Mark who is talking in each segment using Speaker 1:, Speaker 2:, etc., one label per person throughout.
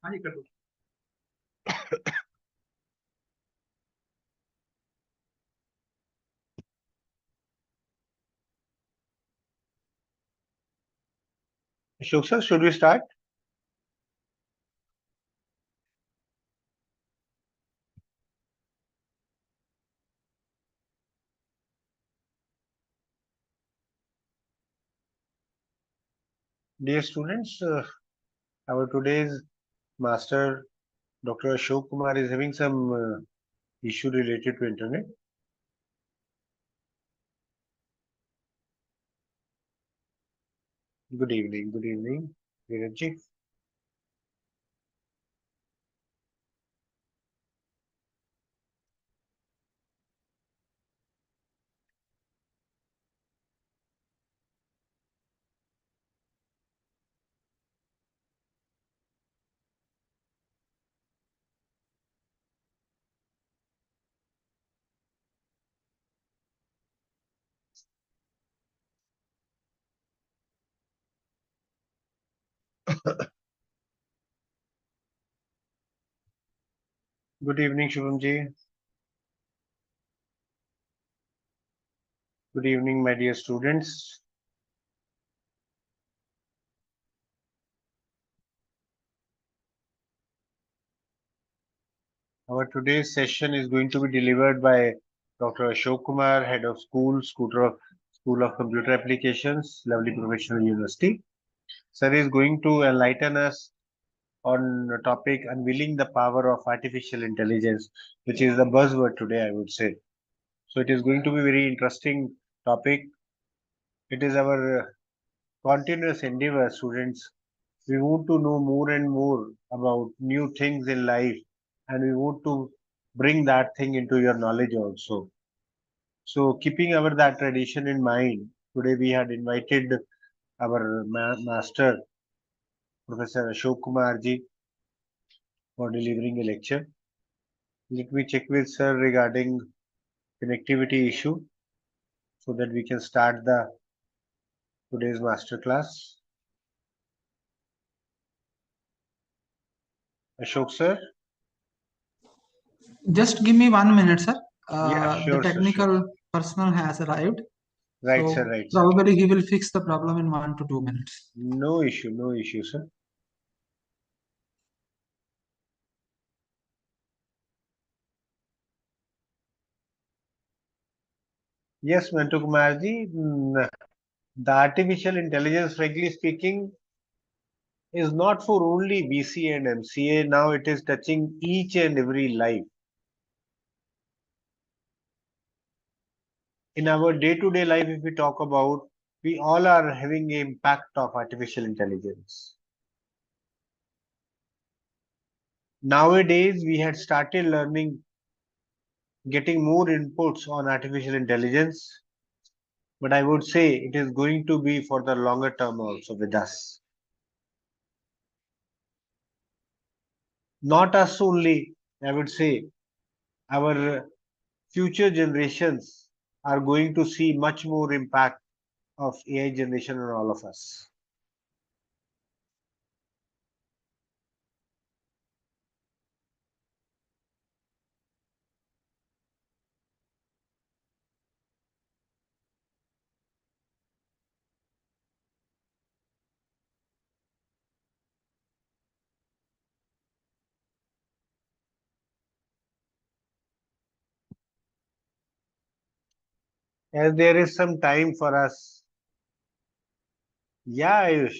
Speaker 1: हाँ जी कर दो।
Speaker 2: Ashok sir, should we start? Dear students, our today's master, Dr. Ashok Kumar, is having some issue related to internet. Good evening, Dheeraj. Good evening, Shubham ji. Good evening, my dear students. Our today's session is going to be delivered by Dr. Ashok Kumar, Head of School of Computer Applications, Lovely Professional University. Sir is going to enlighten us on the topic unveiling the power of artificial intelligence, which is the buzzword today, I would say. So it is going to be very interesting topic. It is our continuous endeavor, students. We want to know more and more about new things in life, and we want to bring that thing into your knowledge also. So keeping our that tradition in mind, today we had invited our master, Professor Ashok Kumar ji, for delivering a lecture. Let me check with sir regarding connectivity issue so that we can start the today's master class. Ashok sir?
Speaker 1: Just give me 1 minute, sir.
Speaker 2: Yeah,
Speaker 1: The
Speaker 2: sure, sir, sure.
Speaker 1: technical personnel has arrived,
Speaker 2: Right, sir,
Speaker 1: so
Speaker 2: right, sir.
Speaker 1: probably he will fix the problem in 1 to 2 minutes.
Speaker 2: No issue, sir. Yes, Mantu Kumarji, the artificial intelligence, frankly speaking, is not for only BCA and MCA. Now it is touching each and every life. In our day-to-day life, if we talk about, we all are having an impact of artificial intelligence. Nowadays, we had started learning, getting more inputs on artificial intelligence, but I would say it is going to be for the longer term also with us. Not us only, I would say, our future generations are going to see much more impact of AI generation on all of us. As there is some time for us. Yeah, Ayush,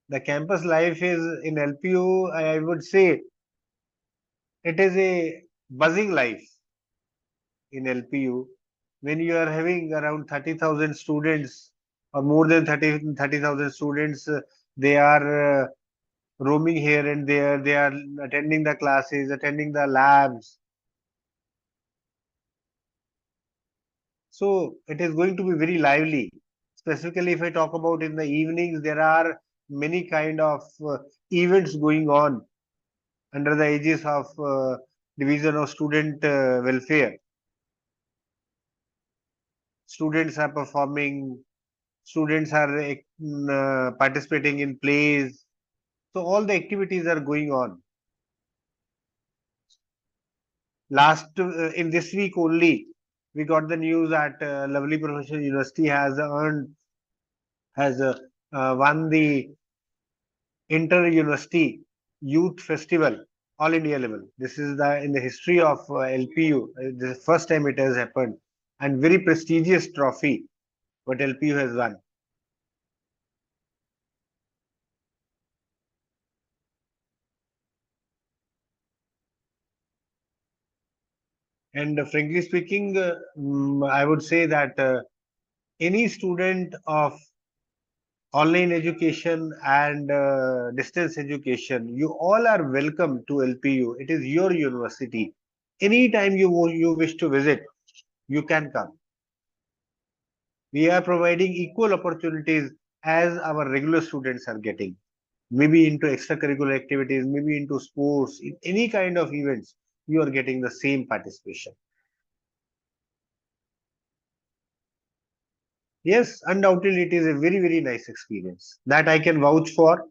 Speaker 2: the campus life is in LPU, I would say it is a buzzing life in LPU. When you are having around 30,000 students or more than 30,000 students, they are roaming here and there, they are attending the classes, attending the labs. So it is going to be very lively. Specifically, if I talk about in the evenings, there are many kind of events going on under the aegis of Division of Student Welfare. Students are performing, students are participating in plays. So all the activities are going on. In this week only, we got the news that lovely Professional University has won the Inter University Youth Festival, all India level. This is the in the history of LPU. This is the first time it has happened, and very prestigious trophy what LPU has won. And frankly speaking, I would say that any student of online education and distance education, you all are welcome to LPU. It is your university. Anytime you wish to visit, you can come. We are providing equal opportunities as our regular students are getting. Maybe into extracurricular activities, maybe into sports, in any kind of events, you are getting the same participation. Yes, undoubtedly, it is a very, very nice experience that I can vouch for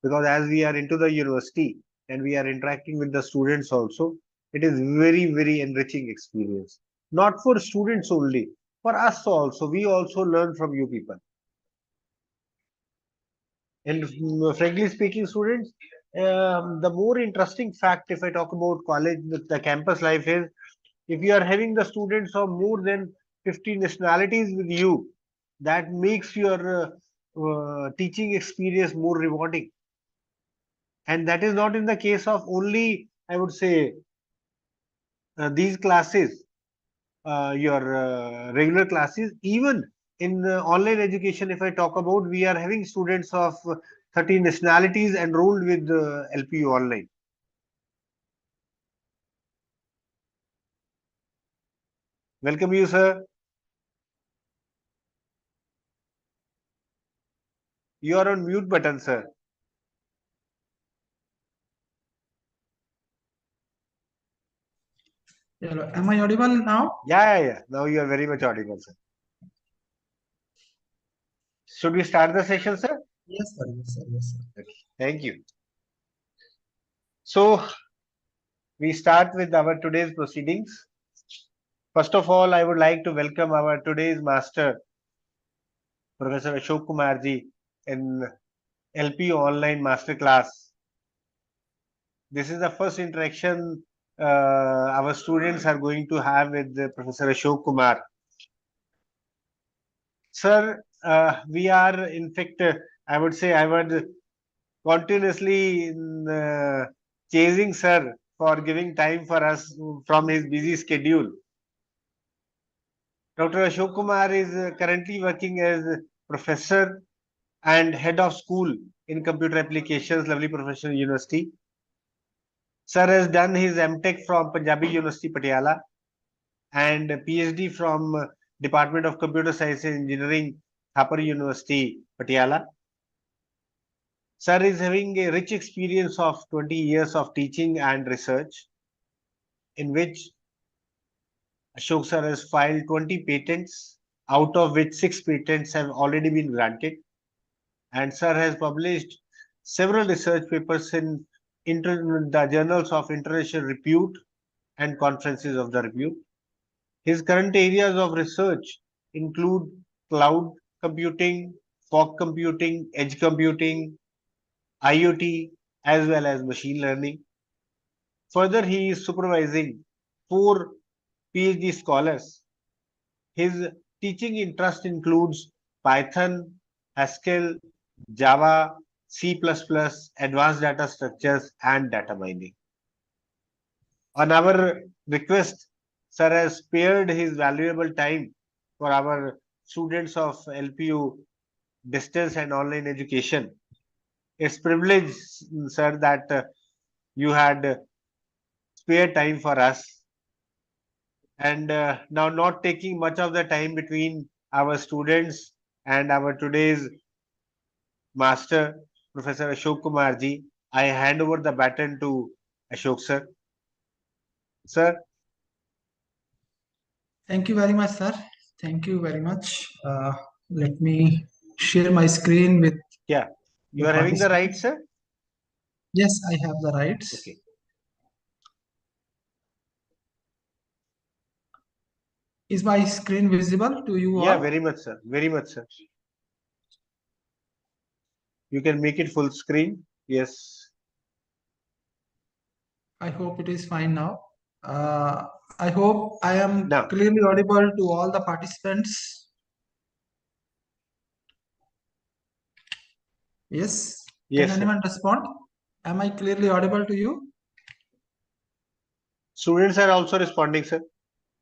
Speaker 2: because as we are into the university and we are interacting with the students also, it is very, very enriching experience. Not for students only, for us also. We also learn from you people. And frankly speaking, students, the more interesting fact, if I talk about college, the campus life is if you are having the students of more than 50 nationalities with you, that makes your teaching experience more rewarding. And that is not in the case of only, I would say, these classes, your regular classes. Even in online education, if I talk about, we are having students of 30 nationalities enrolled with LPU online. Welcome you, sir. You are on mute button, sir.
Speaker 1: Hello, am I audible now?
Speaker 2: Yeah. Now you are very much audible, sir. Should we start the session, sir?
Speaker 1: Yes, sir. Yes, sir. Yes, sir.
Speaker 2: Okay. Thank you. So we start with our today's proceedings. First of all, I would like to welcome our today's master, Professor Ashok Kumar ji, in LP online masterclass. This is the first interaction our students are going to have with Professor Ashok Kumar. Sir, we are in fact, I would say, I would continuously chasing sir for giving time for us from his busy schedule. Dr. Ashok Kumar is currently working as professor and head of school in computer applications, Lovely Professional University. Sir has done his MTech from Punjabi University, Patiala, and PhD from Department of Computer Science and Engineering, Thapar University, Patiala. Sir is having a rich experience of 20 years of teaching and research, in which Ashok sir has filed 20 patents, out of which 6 patents have already been granted. And sir has published several research papers in the journals of international repute and conferences of the repute. His current areas of research include cloud computing, fog computing, edge computing, IoT, as well as machine learning. Further, he is supervising 4 PhD scholars. His teaching interest includes Python, Haskell, Java, C++, advanced data structures, and data mining. On our request, Sir has spared his valuable time for our students of LPU distance and online education. It's privilege, sir, that you had spare time for us. And now not taking much of the time between our students and our today's master, Professor Ashok Kumar ji, I hand over the baton to Ashok sir. Sir,
Speaker 1: Thank you very much, sir. Thank you very much. Let me share my screen with
Speaker 2: yeah, you
Speaker 1: the
Speaker 2: are having the right,
Speaker 1: participants.
Speaker 2: sir?
Speaker 1: Yes, I have the rights.
Speaker 2: Okay.
Speaker 1: Is my screen visible to you
Speaker 2: Yeah,
Speaker 1: all?
Speaker 2: very much, sir. Very much, sir. You can make it full screen. Yes.
Speaker 1: I hope it is fine now. I hope I am
Speaker 2: Now,
Speaker 1: clearly audible to all the participants. Yes. Can
Speaker 2: yes, sir.
Speaker 1: anyone respond? Am I clearly audible to you?
Speaker 2: Students are also responding, sir.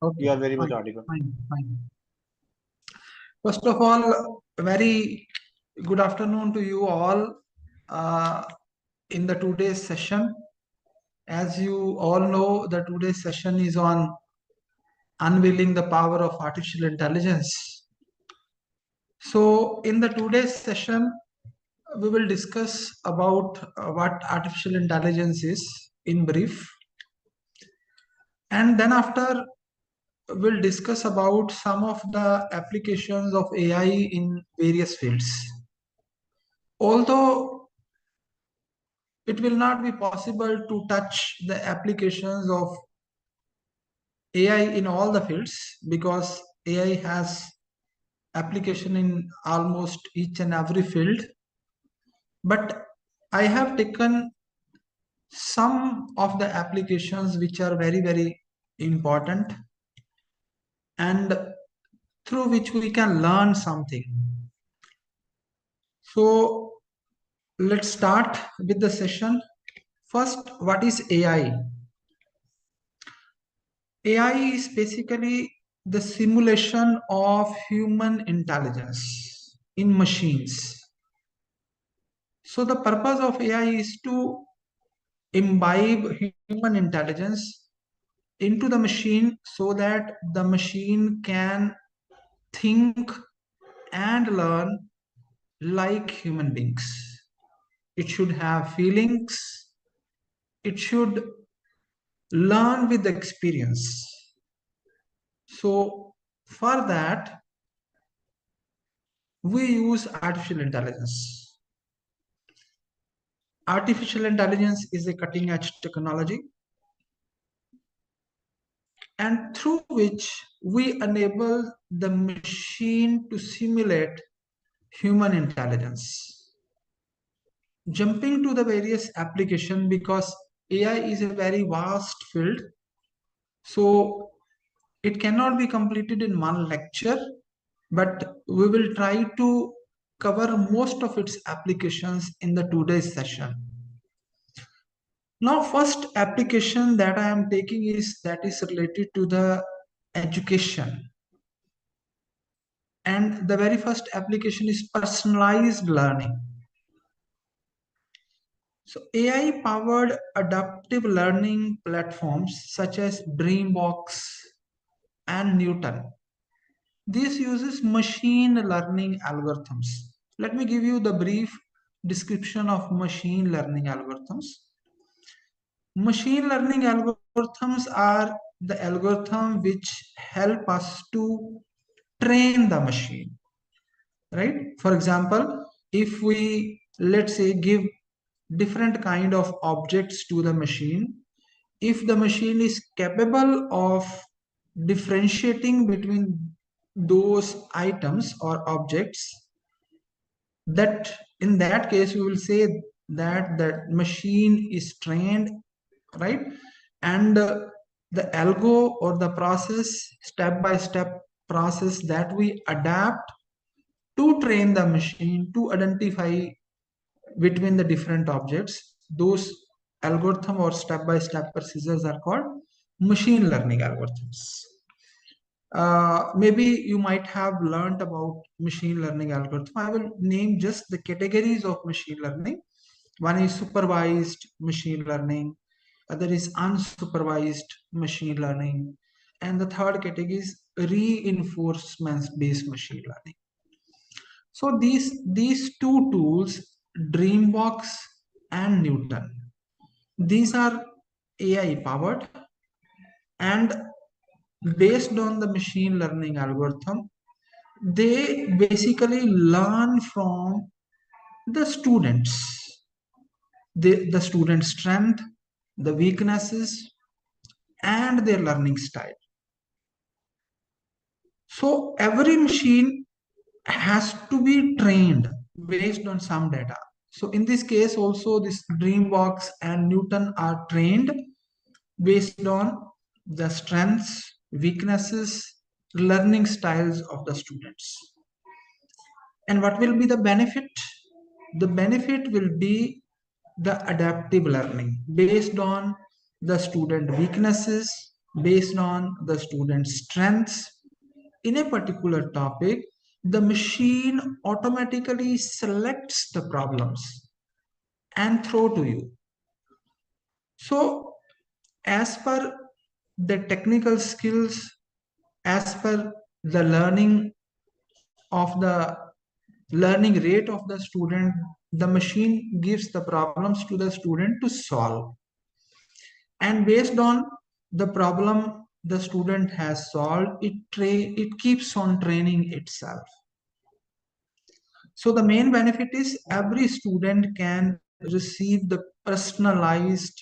Speaker 1: Okay,
Speaker 2: You are very much
Speaker 1: fine,
Speaker 2: audible.
Speaker 1: fine. First of all, a very good afternoon to you all uh, in the today's session. As you all know, the today's session is on unveiling the power of artificial intelligence. So, in the today's session, we will discuss about what artificial intelligence is in brief, and then after we'll discuss about some of the applications of AI in various fields. Although it will not be possible to touch the applications of AI in all the fields because AI has application in almost each and every field, but I have taken some of the applications which are very important and through which we can learn something. So let's start with the session. First, what is AI? AI is basically the simulation of human intelligence in machines. So the purpose of AI is to imbibe human intelligence into the machine so that the machine can think and learn like human beings. It should have feelings. It should learn with experience. So, for that, we use artificial intelligence. Artificial intelligence is a cutting edge technology, and through which we enable the machine to simulate human intelligence. Jumping to the various application because AI is a very vast field, so it cannot be completed in one lecture, but we will try to cover most of its applications in the today's session. Now, first application that I am taking is that is related to the education. And the very first application is personalized learning. So AI powered adaptive learning platforms such as Dreambox and Newton. This uses machine learning algorithms. Let me give you the brief description of machine learning algorithms. Machine learning algorithms are the algorithm which help us to train the machine, right? For example, if we, let's say, give different kind of objects to the machine, if the machine is capable of differentiating between those items or objects, that in that case we will say that that machine is trained, right? And the algo or the process, step by step process that we adapt to train the machine to identify between the different objects, those algorithm or step by step procedures are called machine learning algorithms. Maybe you might have learned about machine learning algorithm. I will name just the categories of machine learning. One is supervised machine learning, other is unsupervised machine learning, and the third category is reinforcement based machine learning. So these two tools, Dreambox and Newton, these are AI powered and based on the machine learning algorithm, they basically learn from the students, the student strength, the weaknesses, and their learning style. So every machine has to be trained based on some data. So in this case also this Dreambox and Newton are trained based on the strengths, weaknesses, learning styles of the students. And what will be the benefit? The benefit will be the adaptive learning based on the student weaknesses, based on the student's strengths. In a particular topic, the machine automatically selects the problems and throw to you. So as per the technical skills, as per the of the learning rate of the student, the machine gives the problems to the student to solve. And based on the problem the student has solved, it keeps on training itself. So the main benefit is every student can receive the personalized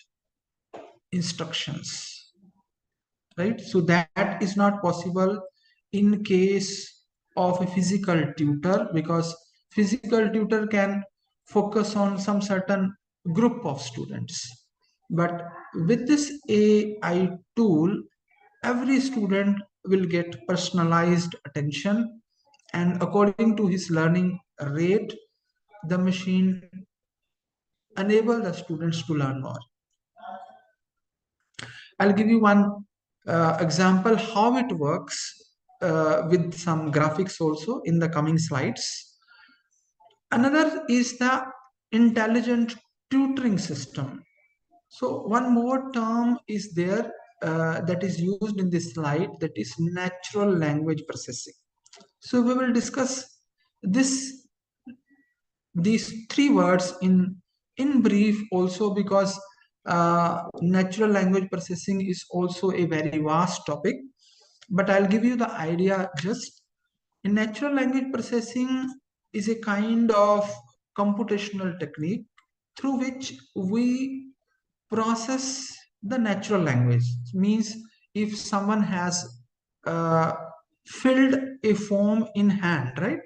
Speaker 1: instructions, right? So that is not possible in case of a physical tutor, because physical tutor can focus on some certain group of students. But with this AI tool, every student will get personalized attention, and according to his learning rate, the machine enable the students to learn more. I'll give you one example how it works with some graphics also in the coming slides. Another is the intelligent tutoring system. So one more term is there that is used in this slide, that is natural language processing. So we will discuss this these three words in brief also, because natural language processing is also a very vast topic, but I'll give you the idea. Just in natural language processing is a kind of computational technique through which we process the natural language. Means if someone has uh, filled a form in hand, right,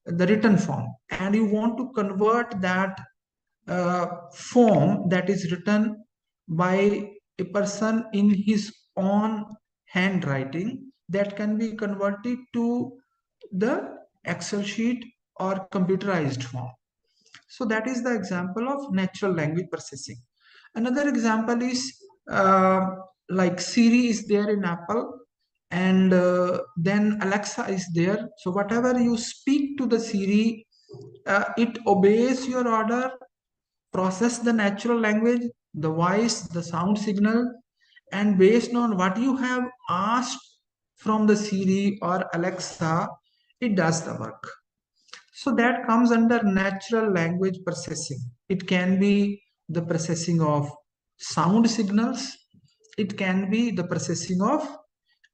Speaker 1: the written form, and you want to convert that form that is written by a person in his own handwriting, that can be converted to the Excel sheet or computerized form. So that is the example of natural language processing. Another example is like Siri is there in Apple, and then Alexa is there. So whatever you speak to the Siri, it obeys your order, process the natural language, the voice, the sound signal, and based on what you have asked from the Siri or Alexa, it does the work. So that comes under natural language processing. It can be the processing of sound signals. It can be the processing of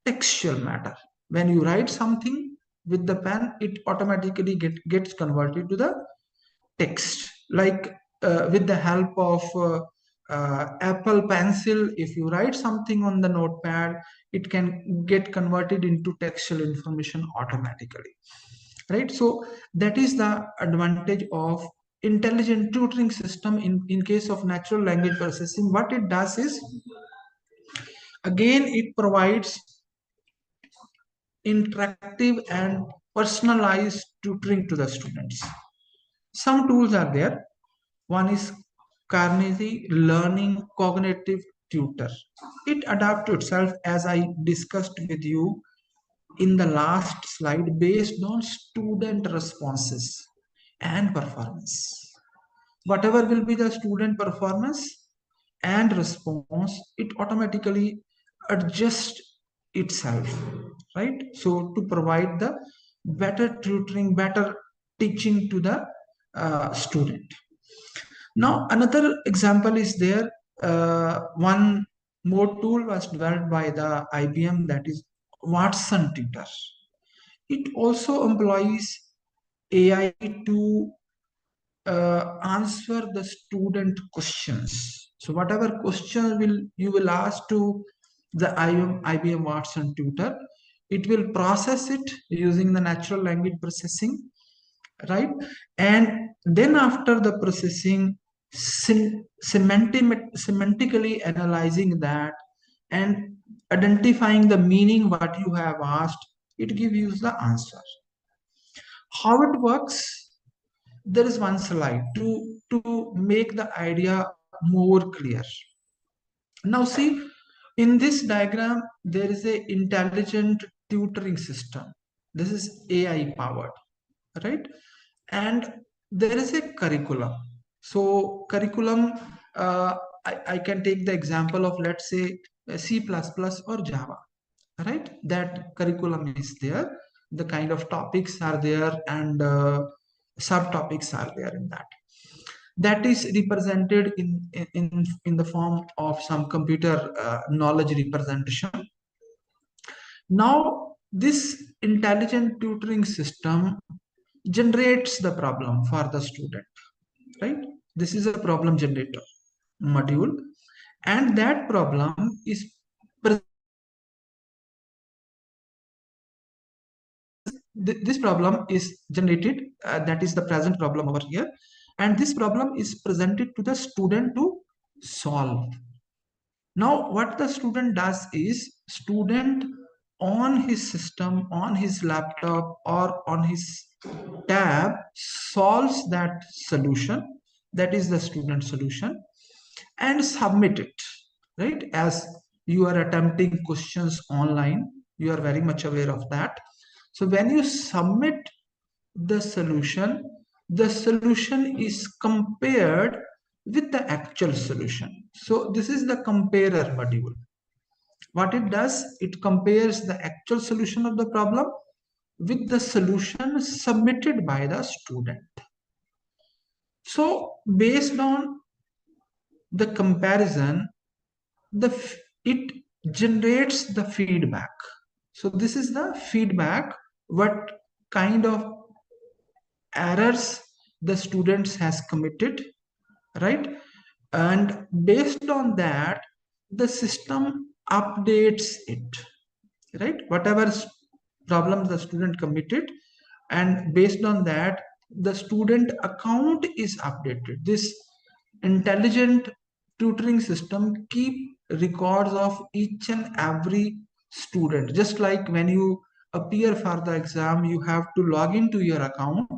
Speaker 1: textual matter. When you write something with the pen, it automatically gets converted to the text. Like with the help of Apple Pencil, if you write something on the notepad, it can get converted into textual information automatically, right? So that is the advantage of intelligent tutoring system in case of natural language processing. What it does is, again, it provides interactive and personalized tutoring to the students. Some tools are there. One is Carnegie Learning Cognitive Tutor. It adapts to itself, as I discussed with you in the last slide, based on student responses and performance. Whatever will be the student performance and response, it automatically adjusts itself, right? So to provide the better tutoring, better teaching to the student. Now, another example is there. One more tool was developed by the IBM, that is Watson Tutor. It also employs AI to answer the student questions. So whatever question will you will ask to the IBM Watson Tutor, it will process it using the natural language processing, right? And then after the processing, semantically analyzing that and identifying the meaning what you have asked, it gives you the answer. How it works? There is one slide to make the idea more clear. Now see, in this diagram, there is a intelligent tutoring system. This is AI powered, right? And there is a curriculum. So curriculum, I can take the example of, let's say, C++ or Java, right? That curriculum is there. The kind of topics are there, and subtopics are there in that. That is represented in the form of some computer knowledge representation. Now, this intelligent tutoring system generates the problem for the student, right? This is a problem generator module, and that problem is this problem is generated, that is the present problem over here, and this problem is presented to the student to solve. Now what the student does is, student on his system, on his laptop or on his tab solves that solution, that is the student solution, and submit it, right? As you are attempting questions online, you are very much aware of that. So when you submit the solution is compared with the actual solution. So this is the comparer module. What it does, it compares the actual solution of the problem with the solution submitted by the student. So based on the comparison, it generates the feedback. So this is the feedback, what kind of errors the students has committed, right? And based on that, the system updates it, right? Whatever problems the student committed, and based on that, the student account is updated. This intelligent tutoring system keep records of each and every student. Just like when you appear for the exam, you have to log into your account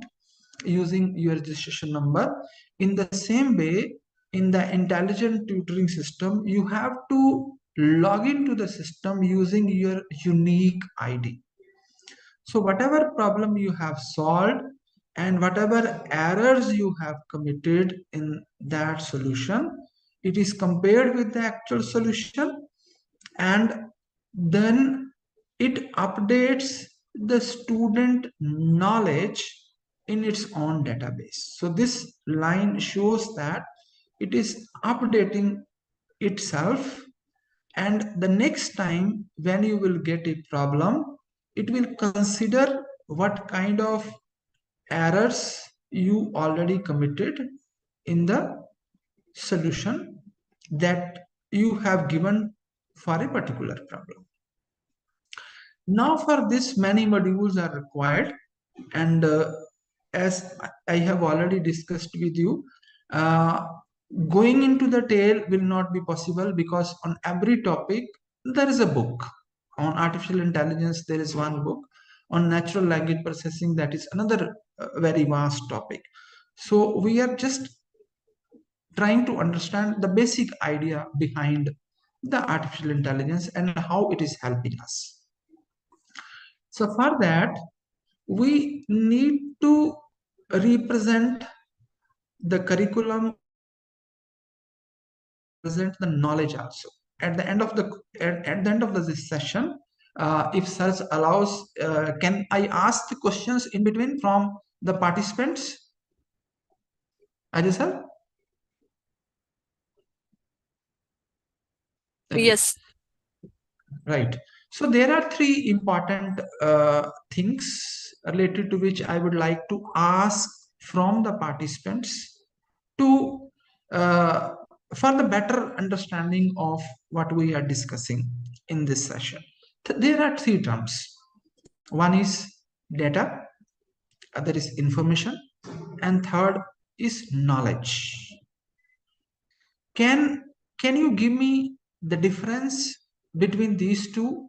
Speaker 1: using your registration number. In the same way, in the intelligent tutoring system, you have to log into the system using your unique ID. So whatever problem you have solved and whatever errors you have committed in that solution, it is compared with the actual solution, and then it updates the student knowledge in its own database. So this line shows that it is updating itself, and the next time when you will get a problem, it will consider what kind of errors you already committed in the solution that you have given for a particular problem. Now for this, many modules are required, and as I have already discussed with you, uh, going into the tail will not be possible, because on every topic there is a book. On artificial intelligence there is one book, on natural language processing that is another very vast topic. So we are just trying to understand the basic idea behind the artificial intelligence and how it is helping us. So for that, we need to represent the curriculum, present the knowledge also. At the end of this session, if Sir allows, can I ask the questions in between from the participants? Ajay sir? Okay.
Speaker 3: Yes.
Speaker 1: Right. So there are three important things related to which I would like to ask from the participants to for the better understanding of what we are discussing in this session. There are three terms. One is data, other is information, and third is knowledge. Can can you give me the difference between these two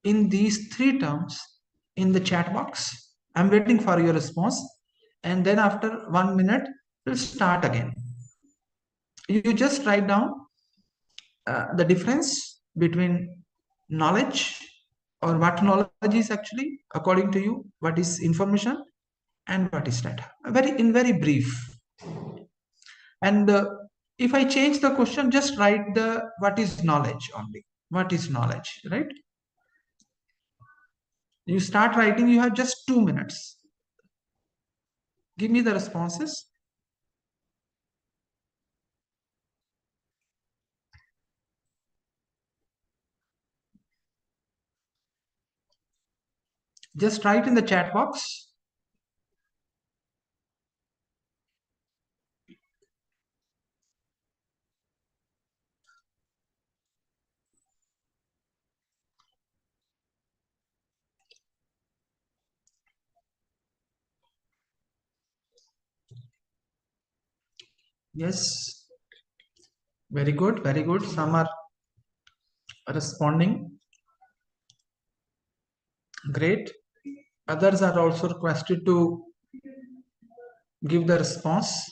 Speaker 1: in these three terms in the chat box? I'm waiting for your response, and then after 1 minute we'll start again. You just write down the difference between knowledge, or what knowledge is actually according to you, what is information and what is data, very in very brief. And if I change the question, just write the what is knowledge only. What is knowledge, right? You start writing, you have just 2 minutes. Give me the responses. Just write in the chat box. Yes, very good, very good. Some are responding. Great. Others are also requested to give the response.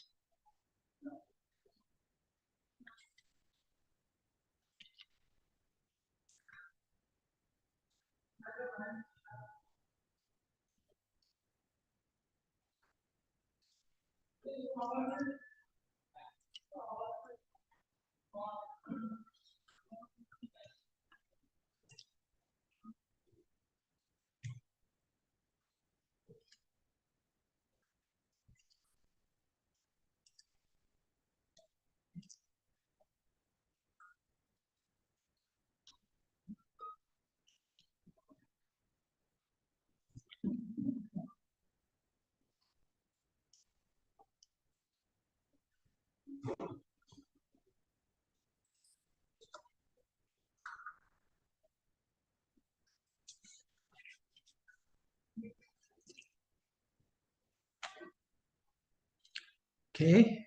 Speaker 1: Okay.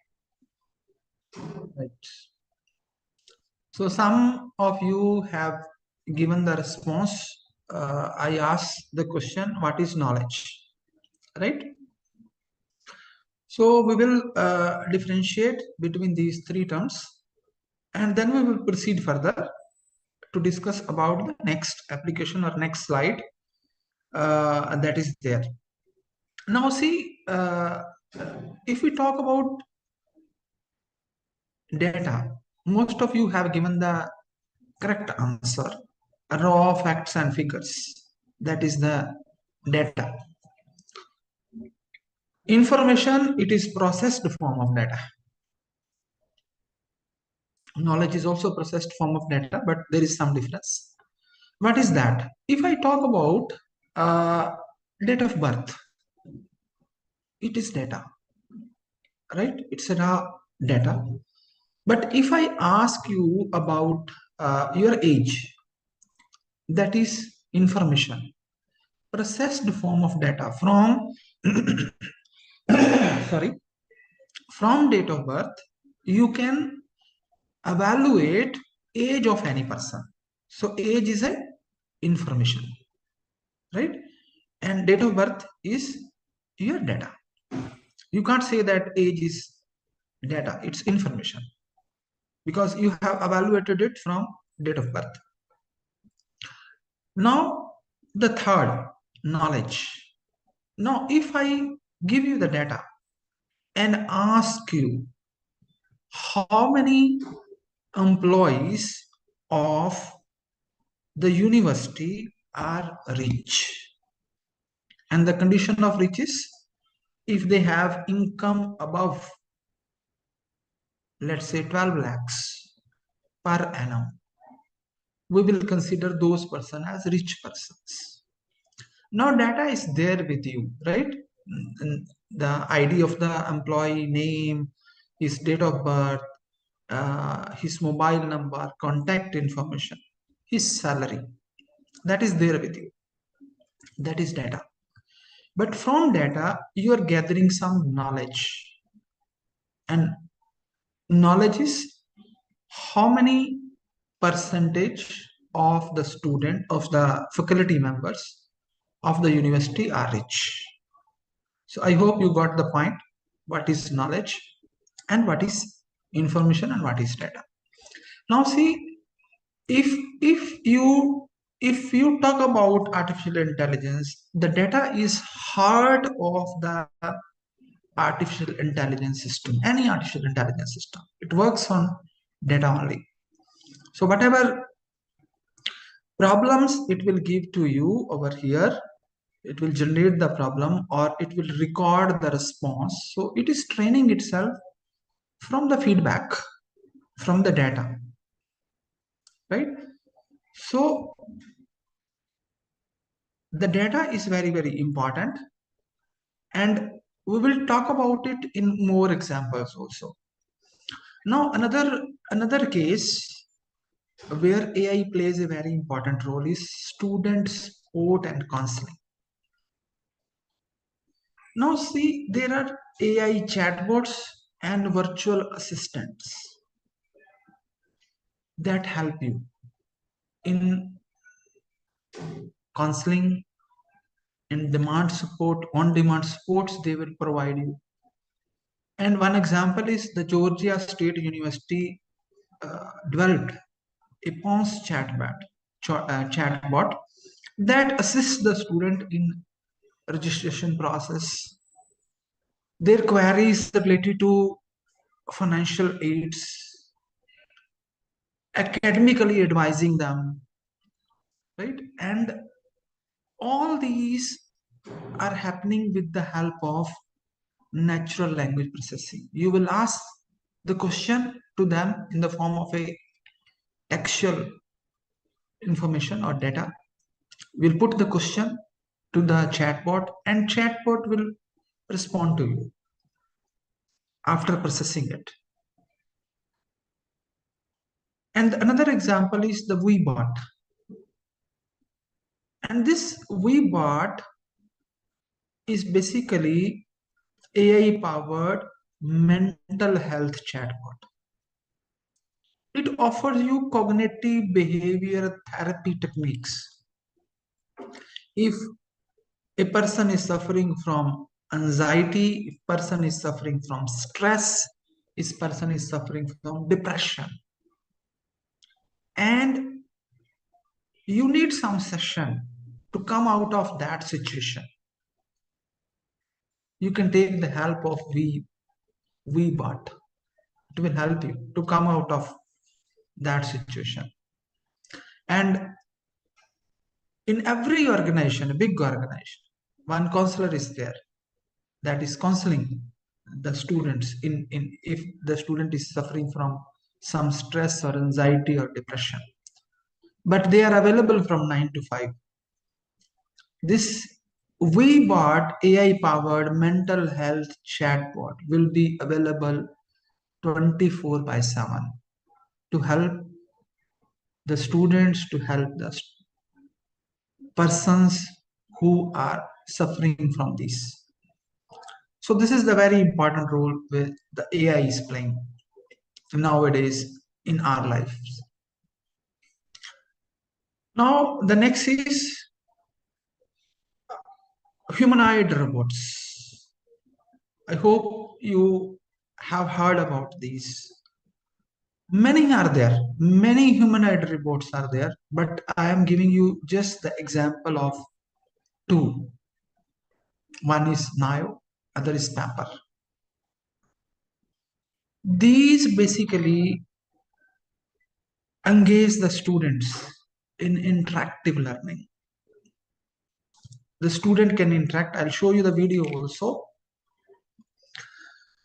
Speaker 1: Right. So some of you have given the response. I asked the question, what is knowledge? Right? So we will differentiate between these three terms, and then we will proceed further to discuss about the next application or next slide that is there. Now see, if we talk about data, most of you have given the correct answer. Raw facts and figures. That is the data. Information, it is processed form of data. Knowledge is also processed form of data, but there is some difference. What is that? If I talk about date of birth, it is data, right? It's a raw data. But if I ask you about your age, that is information, processed form of data from sorry, from date of birth. You can evaluate age of any person. So age is a information, right? And date of birth is your data. You can't say that age is data, it's information, because you have evaluated it from date of birth. Now the third, knowledge. Now if I give you the data and ask you how many employees of the university are rich, and the condition of rich is if they have income above, let's say, 12 lakhs per annum, we will consider those person as rich persons. Now data is there with you, right? The ID of the employee, name, his date of birth, his mobile number, contact information, his salary, that is there with you. That is data. But from data, you are gathering some knowledge. And knowledge is how many percentage of the student, of the faculty members of the university are rich. So I hope you got the point. What is knowledge and what is information and what is data. Now see, if if you if you talk about artificial intelligence, the data is heart of the artificial intelligence system, any artificial intelligence system. It works on data only. So whatever problems it will give to you over here, it will generate the problem or it will record the response. So it is training itself from the feedback, from the data, right? So the data is very, very important, and we will talk about it in more examples also. Now, another case where AI plays a very important role is student support and counseling. Now, see, there are AI chatbots and virtual assistants that help you in counseling, in demand support, on demand supports they will provide you. And one example is the Georgia State University developed a PONS chatbot that assists the student in registration process, their queries related to financial aids, academically advising them, right? And all these are happening with the help of natural language processing. You will ask the question to them in the form of a textual information or data. We'll put the question to the chatbot and chatbot will respond to you after processing it. And another example is the VBot. And this VBot is basically AI powered mental health chatbot. It offers you cognitive behavior therapy techniques. If a person is suffering from anxiety, if person is suffering from stress, if person is suffering from depression, and you need some session to come out of that situation, you can take the help of VBot. It will help you to come out of that situation. And in every organization, a big organization, one counselor is there that is counseling the students in if the student is suffering from some stress or anxiety or depression. But they are available from 9 to 5. This VBot AI powered mental health chatbot will be available 24 by 7 to help the students, to help the persons who are suffering from this. So this is the very important role where the AI is playing nowadays in our lives. Now the next is humanoid robots. I hope you have heard about these. Many are there, many humanoid robots are there, but I am giving you just the example of two. One is Nio, other is Pamper. These basically engage the students in interactive learning. The student can interact. I'll show you the video also.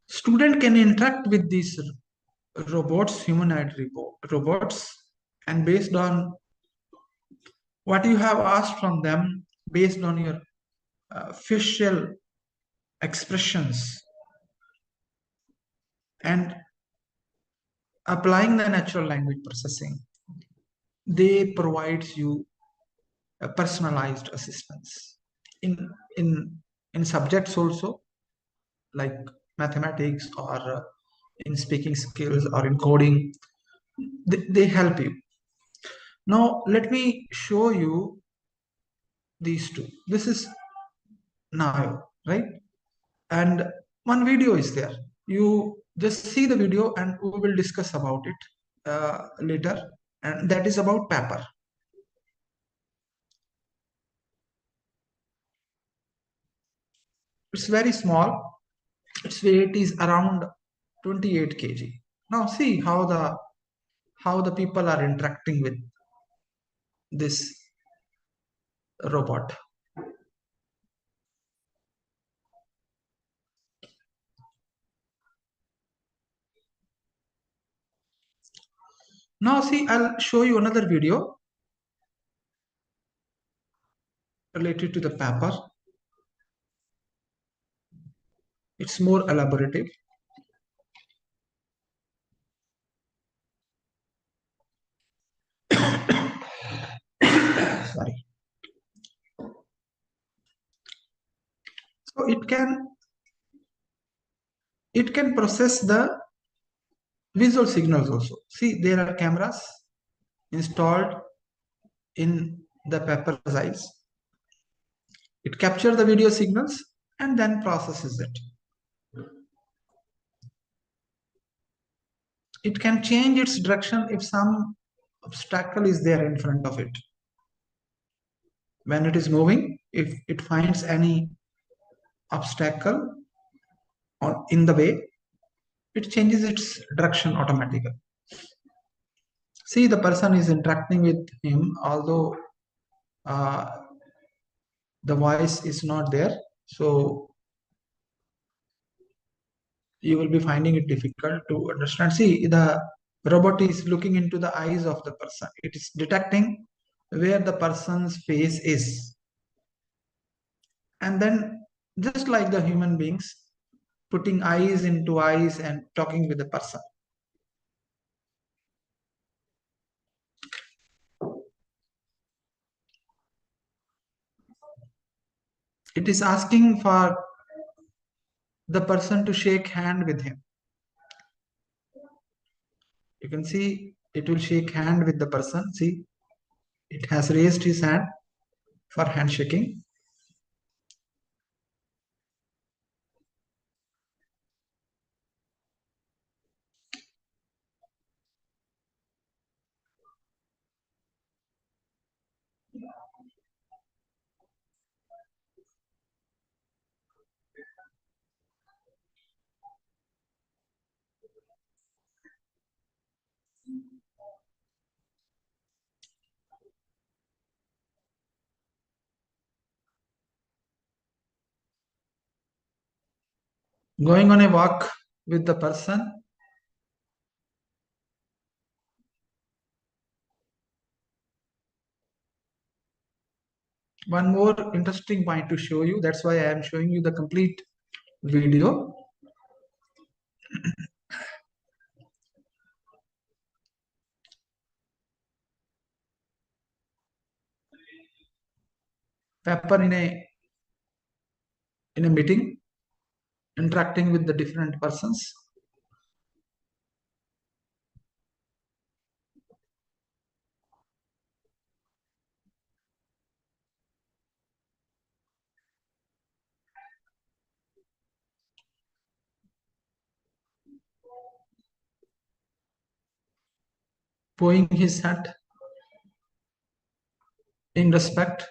Speaker 1: Student can interact with these robots, humanoid robots, and based on what you have asked from them, based on your facial expressions and applying the natural language processing, they provides you a personalized assistance. in in in subjects also, like mathematics or in speaking skills or in coding. They help you. Now let me show you these two. This is now, right? And one video is there. You just see the video and we will discuss about it later. And that is about paper. It's very small. Its weight is around 28 kg. Now see how the people are interacting with this robot. Now see, I'll show you another video related to the paper. It's more elaborative. Sorry. So it can process the visual signals also. See, there are cameras installed in the paper's eyes. It captures the video signals and then processes it. It can change its direction if some obstacle is there in front of it. When it is moving, if it finds any obstacle in the way, it changes its direction automatically. See, the person is interacting with him, although uh, the voice is not there. So you will be finding it difficult to understand. See, the robot is looking into the eyes of the person. It is detecting where the person's face is. And then, just like the human beings, putting eyes into eyes and talking with the person. It is asking for the person to shake hand with him. You can see it will shake hand with the person. See, it has raised his hand for handshaking. Going on a walk with the person. One more interesting point to show you. That's why I am showing you the complete video. Pepper in a meeting, interacting with the different persons. Bowing his head in respect.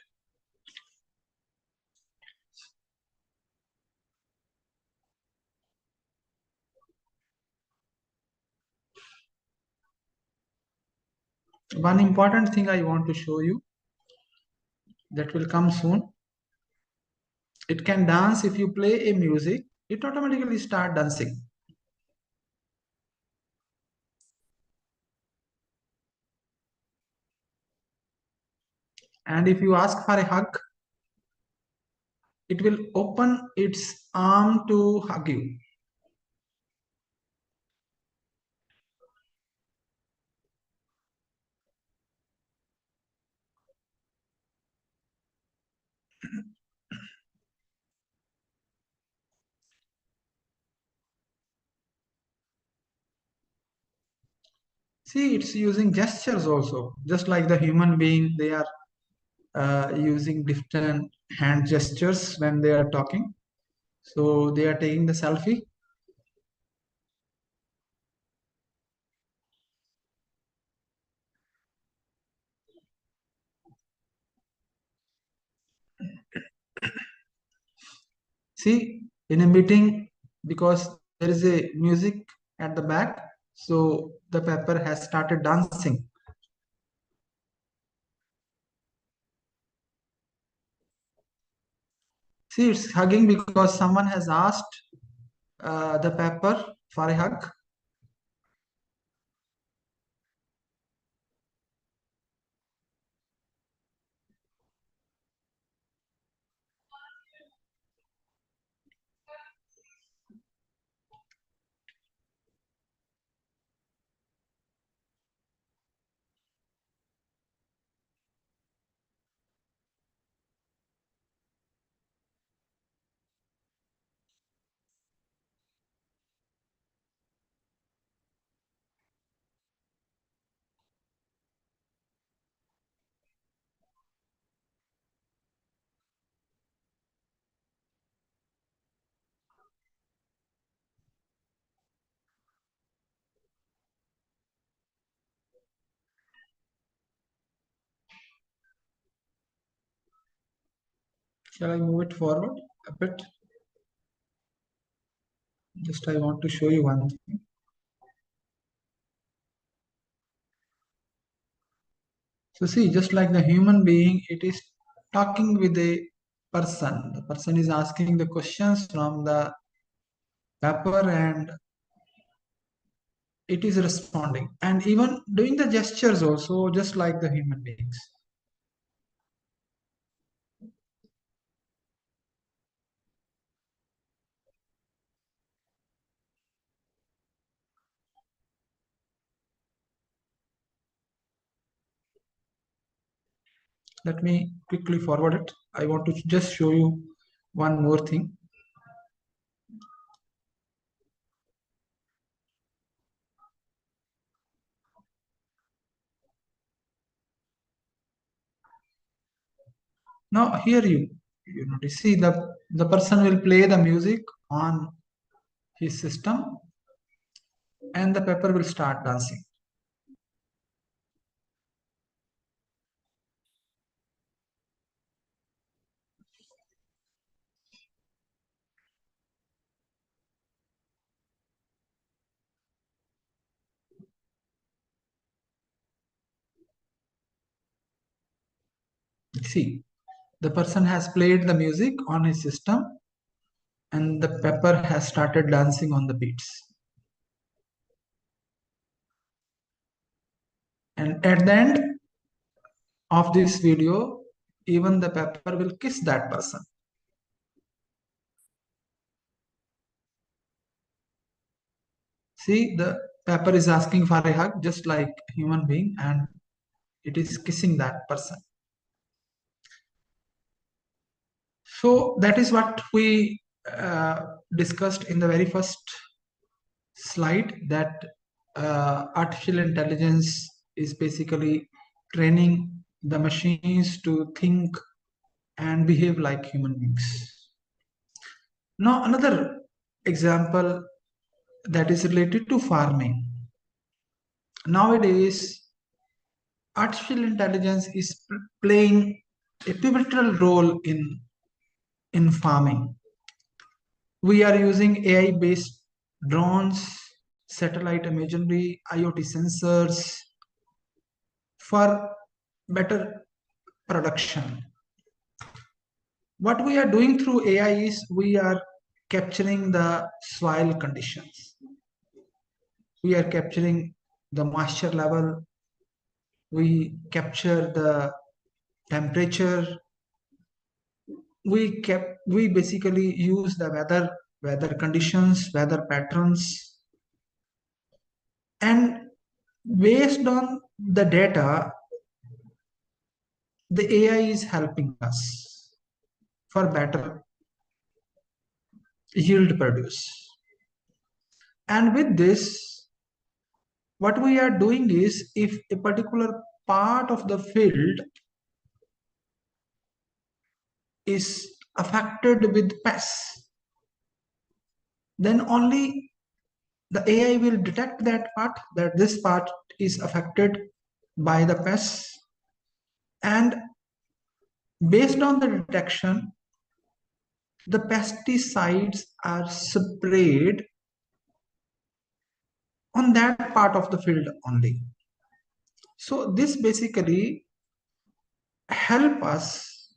Speaker 1: One important thing I want to show you that will come soon. It can dance. If you play a music, it automatically start dancing. And if you ask for a hug, it will open its arm to hug you. See, it's using gestures also, just like the human being. They are using different hand gestures when they are talking. So they are taking the selfie. See, in a meeting, because there is a music at the back, so the pepper has started dancing. See, it's hugging because someone has asked the pepper for a hug. Shall I move it forward a bit? Just I want to show you one thing. So see, just like the human being, it is talking with a person. The person is asking the questions from the paper and it is responding. And even doing the gestures also, just like the human beings. Let me quickly forward it. I want to just show you one more thing. Now here you notice, see the person will play the music on his system and the pepper will start dancing. See, the person has played the music on his system and the pepper has started dancing on the beats. And at the end of this video, even the pepper will kiss that person. See, the pepper is asking for a hug just like human being and it is kissing that person. So that is what we discussed in the very first slide, that artificial intelligence is basically training the machines to think and behave like human beings. Now, another example that is related to farming. Nowadays, artificial intelligence is playing a pivotal role in farming. We are using AI based drones, satellite imagery, IoT sensors for better production. What we are doing through AI is we are capturing the soil conditions. We are capturing the moisture level. We capture the temperature. We basically use the weather conditions, weather patterns, and based on the data, the AI is helping us for better yield produce. And with this, what we are doing is, if a particular part of the field is affected with pests, then only the AI will detect that part, that this part is affected by the pests, and based on the detection, the pesticides are sprayed on that part of the field only. So this basically help us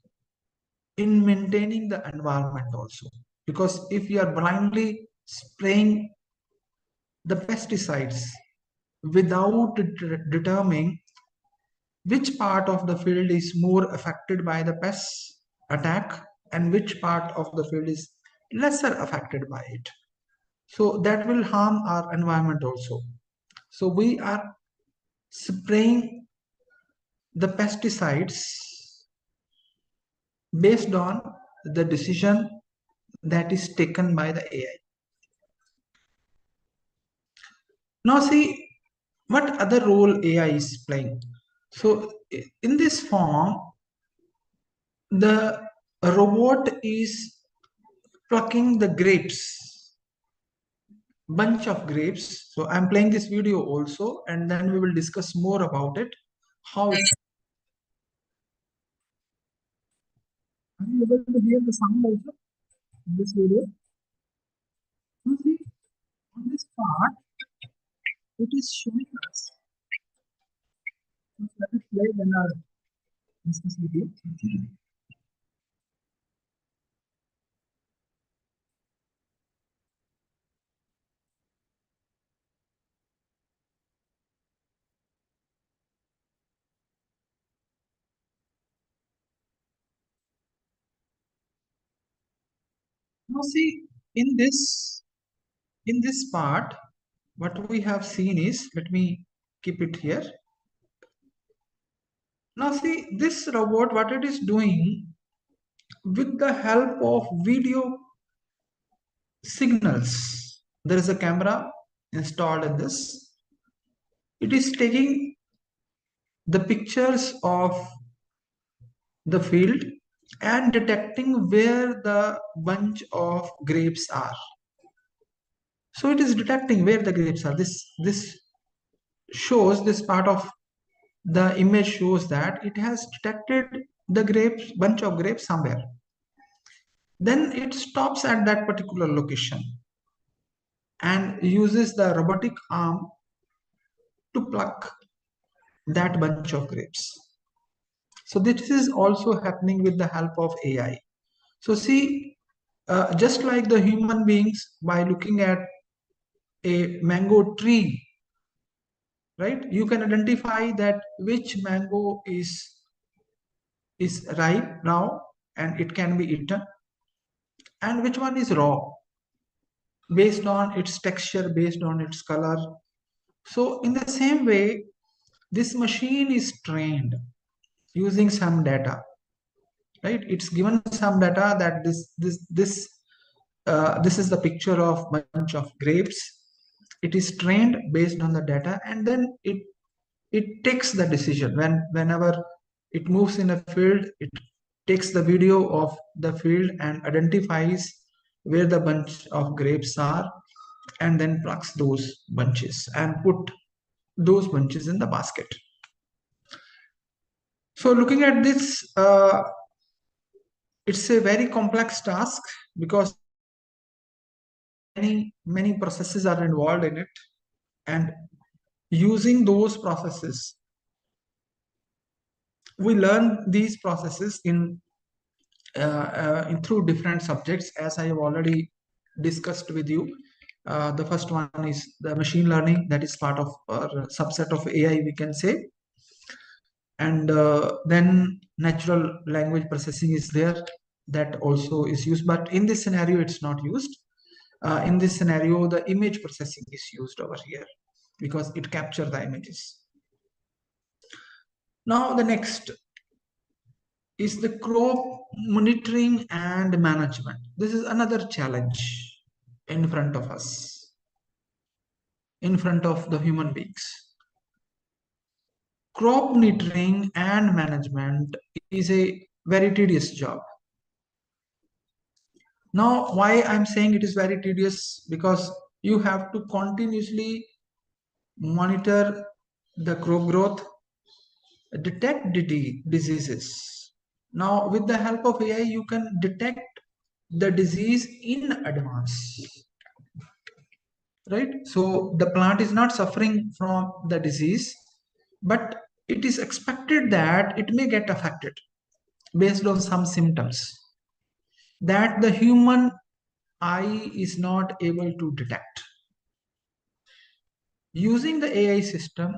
Speaker 1: in maintaining the environment also, because if you are blindly spraying the pesticides without determining which part of the field is more affected by the pest attack and which part of the field is lesser affected by it, so that will harm our environment also. So we are spraying the pesticides based on the decision that is taken by the AI. Now see what other role AI is playing. So in this form, the robot is plucking the grapes, bunch of grapes. So I'm playing this video also, and then we will discuss more about it. How it, are you able to hear the sound also in this video? You see, on this part, it is showing us. Let us play then I'll discuss with you. Now see, in this part, what we have seen is, let me keep it here. Now see, this robot, what it is doing, with the help of video signals, there is a camera installed in this. It is taking the pictures of the field and detecting where the bunch of grapes are. So it is detecting where the grapes are. This shows, this part of the image shows that it has detected the grapes, bunch of grapes somewhere. Then it stops at that particular location and uses the robotic arm to pluck that bunch of grapes. So this is also happening with the help of AI. So see, just like the human beings, by looking at a mango tree, right, you can identify that which mango is ripe now and it can be eaten, and which one is raw, based on its texture, based on its color. So in the same way, this machine is trained using some data, right? It's given some data that this is the picture of bunch of grapes. It is trained based on the data, and then it takes the decision whenever it moves in a field. It takes the video of the field and identifies where the bunch of grapes are, and then plucks those bunches and put those bunches in the basket. So looking at this, it's a very complex task because many processes are involved in it, and using those processes, we learn these processes in through different subjects, as I have already discussed with you. The first one is the machine learning, that is part of or subset of AI, we can say. And then natural language processing is there, that also is used, but in this scenario it's not used. In this scenario, the image processing is used over here because it captures the images. Now the next is the crop monitoring and management. This is another challenge in front of us. in front of the human beings. Crop monitoring and management is a very tedious job. Now, why I'm saying it is very tedious? Because you have to continuously monitor the crop growth, detect diseases. Now, with the help of AI, you can detect the disease in advance, right? So the plant is not suffering from the disease, but it is expected that it may get affected based on some symptoms that the human eye is not able to detect. Using the AI system,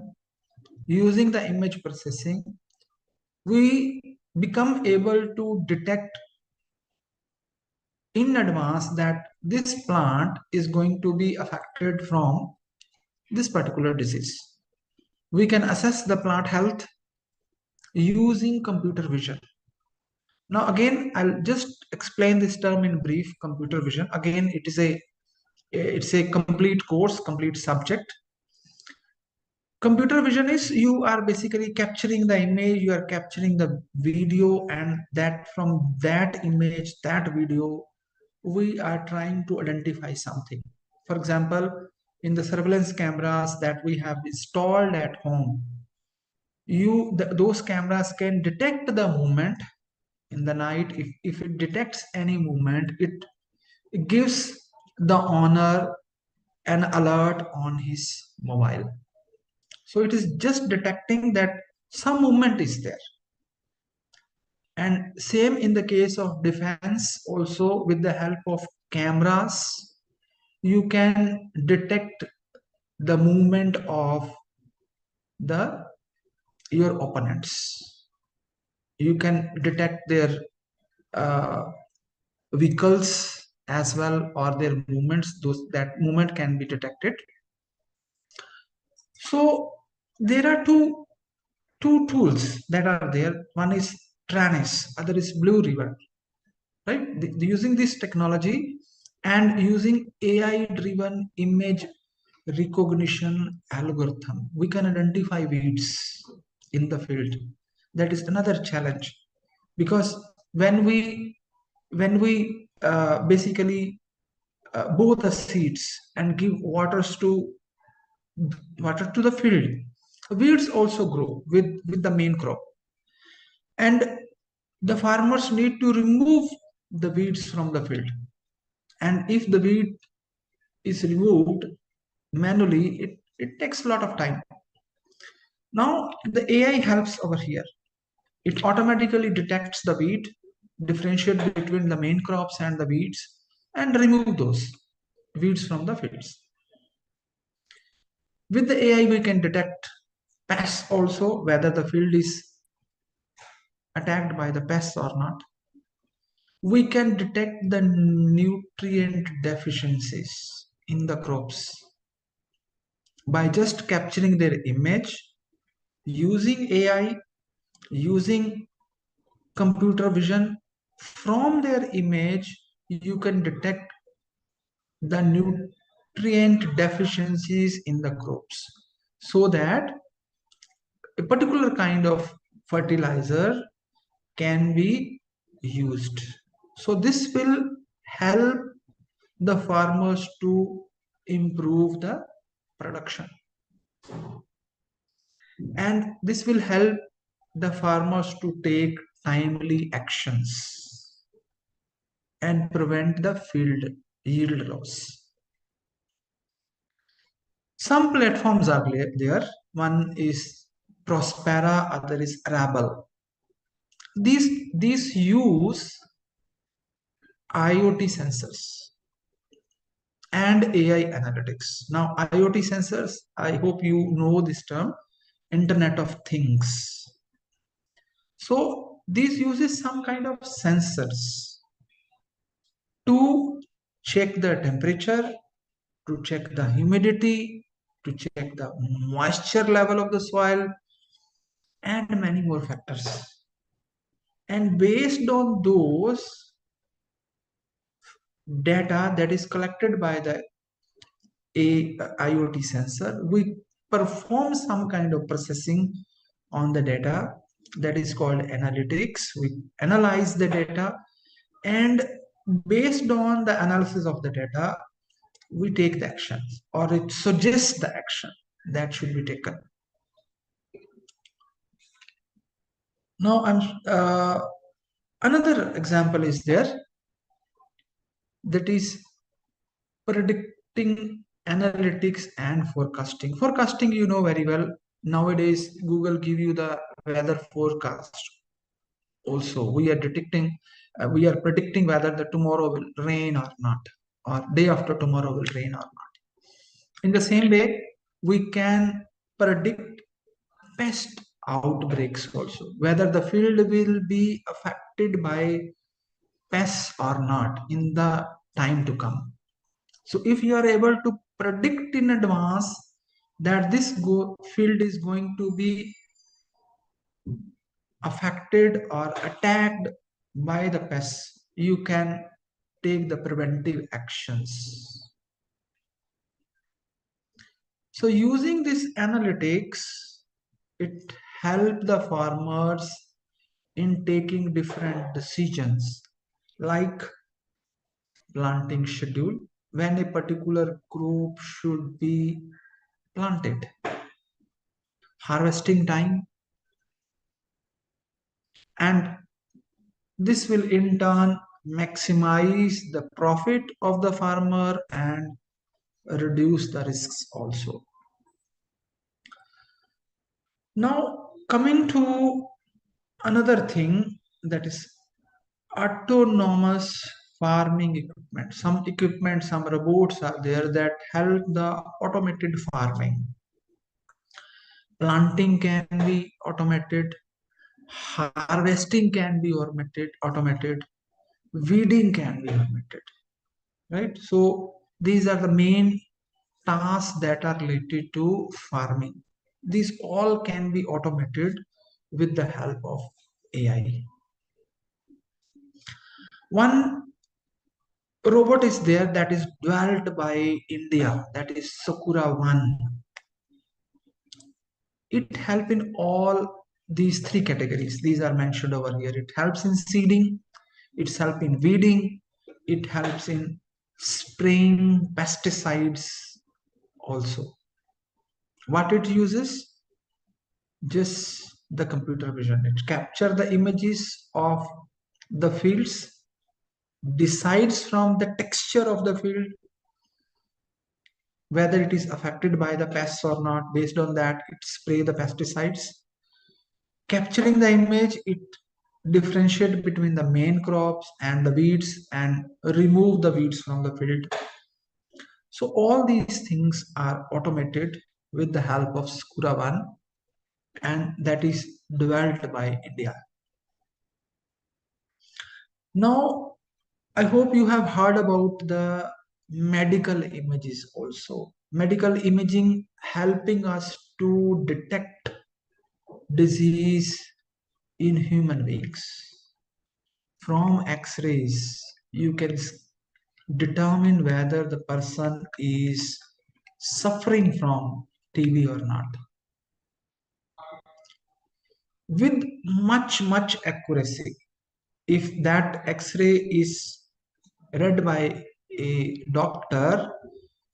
Speaker 1: using the image processing, we become able to detect in advance that this plant is going to be affected from this particular disease. We can assess the plant health using computer vision. Now, again, I'll just explain this term in brief. Computer vision. Again, it's a complete course, complete subject. Computer vision is you are basically capturing the image, you are capturing the video, and that from that image, that video, we are trying to identify something. For example, in the surveillance cameras that we have installed at home, those cameras can detect the movement in the night. If it detects any movement, it gives the owner an alert on his mobile. So it is just detecting that some movement is there. And same in the case of defense, also with the help of cameras, you can detect the movement of the your opponents. You can detect their uh, vehicles as well, or their movements. Those that movement can be detected. So there are two tools that are there. One is Tranis, other is Blue River, right? Using this technology and using AI-driven image recognition algorithm, we can identify weeds in the field. That is another challenge because when we basically bow the seeds and give water to the field, weeds also grow with the main crop, and the farmers need to remove the weeds from the field. And if the weed is removed manually, it takes a lot of time. Now the AI helps over here. It automatically detects the weed, differentiate between the main crops and the weeds, and remove those weeds from the fields. With the AI, we can detect pests also, whether the field is attacked by the pests or not. We can detect the nutrient deficiencies in the crops by just capturing their image, using AI, using computer vision. From their image, you can detect the nutrient deficiencies in the crops so that a particular kind of fertilizer can be used. So this will help the farmers to improve the production, and this will help the farmers to take timely actions and prevent the field yield loss. Some platforms are there. One is Prospera, other is Rabble. These use IoT sensors and AI analytics. Now, IoT sensors, I hope you know this term, Internet of Things. So this uses some kind of sensors to check the temperature, to check the humidity, to check the moisture level of the soil, and many more factors. And based on those data that is collected by the a IoT sensor, we perform some kind of processing on the data that is called analytics. We analyze the data, and based on the analysis of the data, we take the actions, or it suggests the action that should be taken. Now, another example is there, that is predicting analytics and forecasting. Forecasting, you know very well. Nowadays, Google give you the weather forecast. Also, we are predicting whether the tomorrow will rain or not, or day after tomorrow will rain or not. In the same way, we can predict pest outbreaks also, whether the field will be affected by pests or not in the time to come. So if you are able to predict in advance that this field is going to be affected or attacked by the pests, you can take the preventive actions. So using this analytics, it helped the farmers in taking different decisions, like planting schedule, when a particular crop should be planted, harvesting time, and this will in turn maximize the profit of the farmer and reduce the risks also. Now, coming to another thing, that is autonomous farming equipment. Some equipment, some robots are there that help the automated farming. Planting can be automated, harvesting can be automated, weeding can be automated, right? So these are the main tasks that are related to farming. These all can be automated with the help of AI. One robot is there that is developed by India, that is Sakura One. It helps in all these three categories. These are mentioned over here. It helps in seeding, it helps in weeding, it helps in spraying pesticides also. What it uses? Just the computer vision. It captures the images of the fields, decides from the texture of the field whether it is affected by the pests or not. Based on that, it spray the pesticides. Capturing the image, it differentiate between the main crops and the weeds and remove the weeds from the field. So all these things are automated with the help of Skura One, and that is developed by India. Now, I hope you have heard about the medical images also. Medical imaging helping us to detect disease in human beings. From X-rays, you can determine whether the person is suffering from TB or not. With much accuracy, if that X-ray is read by a doctor,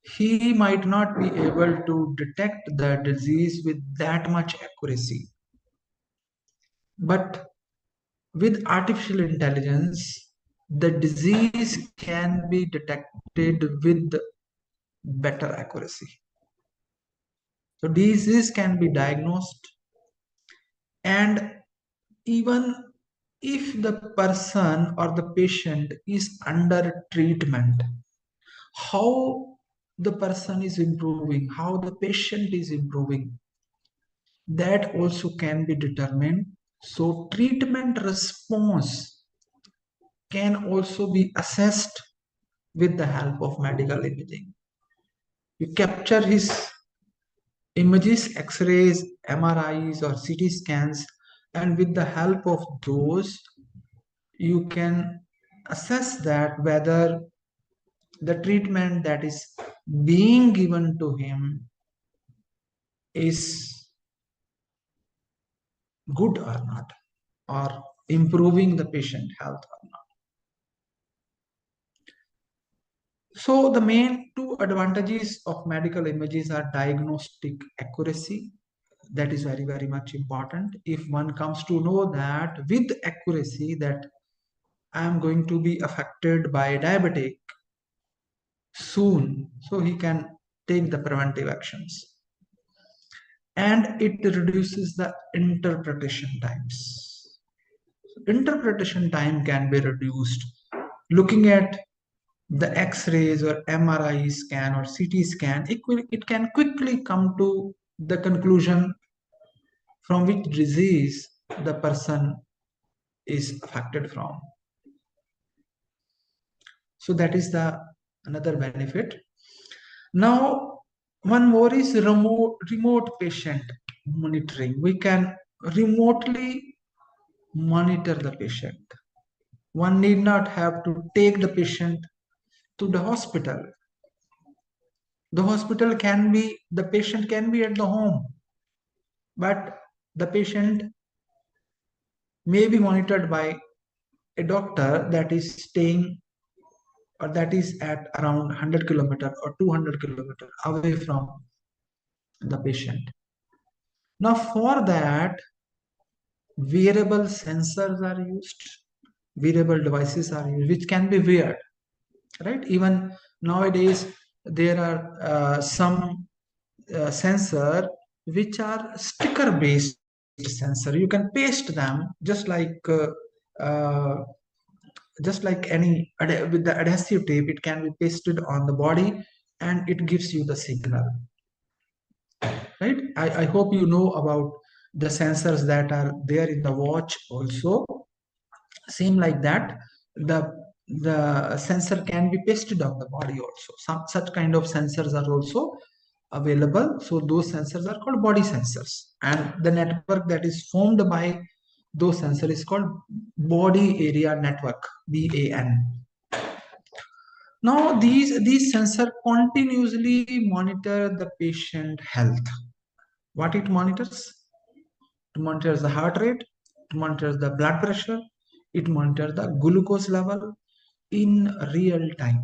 Speaker 1: he might not be able to detect the disease with that much accuracy. But with artificial intelligence, the disease can be detected with better accuracy. So disease can be diagnosed, and even if the person or the patient is under treatment, how the person is improving, how the patient is improving, that also can be determined. So treatment response can also be assessed with the help of medical imaging. You capture his images, X-rays, MRIs or CT scans, and with the help of those, you can assess that whether the treatment that is being given to him is good or not, or improving the patient health or not. So the main two advantages of medical images are diagnostic accuracy. That is very, very much important. If one comes to know that with accuracy that I am going to be affected by diabetic soon, so he can take the preventive actions. And it reduces the interpretation times. Interpretation time can be reduced. Looking at the X-rays or MRI scan or CT scan, it can quickly come to the conclusion from which disease the person is affected from. So that is the another benefit. Now, one more is remote patient monitoring. We can remotely monitor the patient. One need not have to take the patient to the hospital. The patient can be at the home, but the patient may be monitored by a doctor that is staying or that is at around 100 kilometer or 200 kilometer away from the patient. Now for that, wearable sensors are used, wearable devices are used, which can be weared, right? Even nowadays, there are some sensor which are sticker based sensor. You can paste them uh, just like any with the adhesive tape. It can be pasted on the body and it gives you the signal, right? I hope you know about the sensors that are there in the watch also. Same like that, the the sensor can be pasted on the body also. Some such kind of sensors are also available. So those sensors are called body sensors, and the network that is formed by those sensors is called body area network, BAN. Now these sensors continuously monitor the patient health. What it monitors? It monitors the heart rate, it monitors the blood pressure, it monitors the glucose level in real time.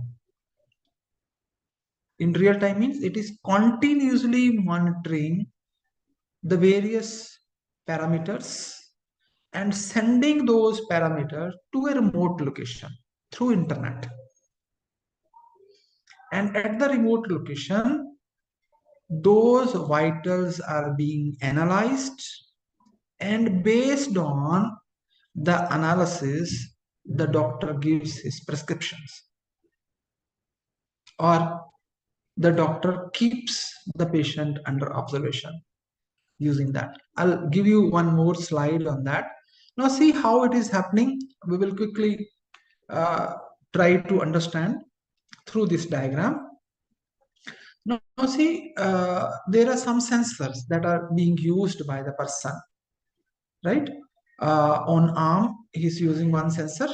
Speaker 1: In real time means it is continuously monitoring the various parameters and sending those parameters to a remote location through internet. And at the remote location, those vitals are being analyzed, and based on the analysis, the doctor gives his prescriptions, or the doctor keeps the patient under observation using that. I'll give you one more slide on that. Now see how it is happening. We will quickly uh, try to understand through this diagram. Now see, there are some sensors that are being used by the person, right? On arm, he's using one sensor,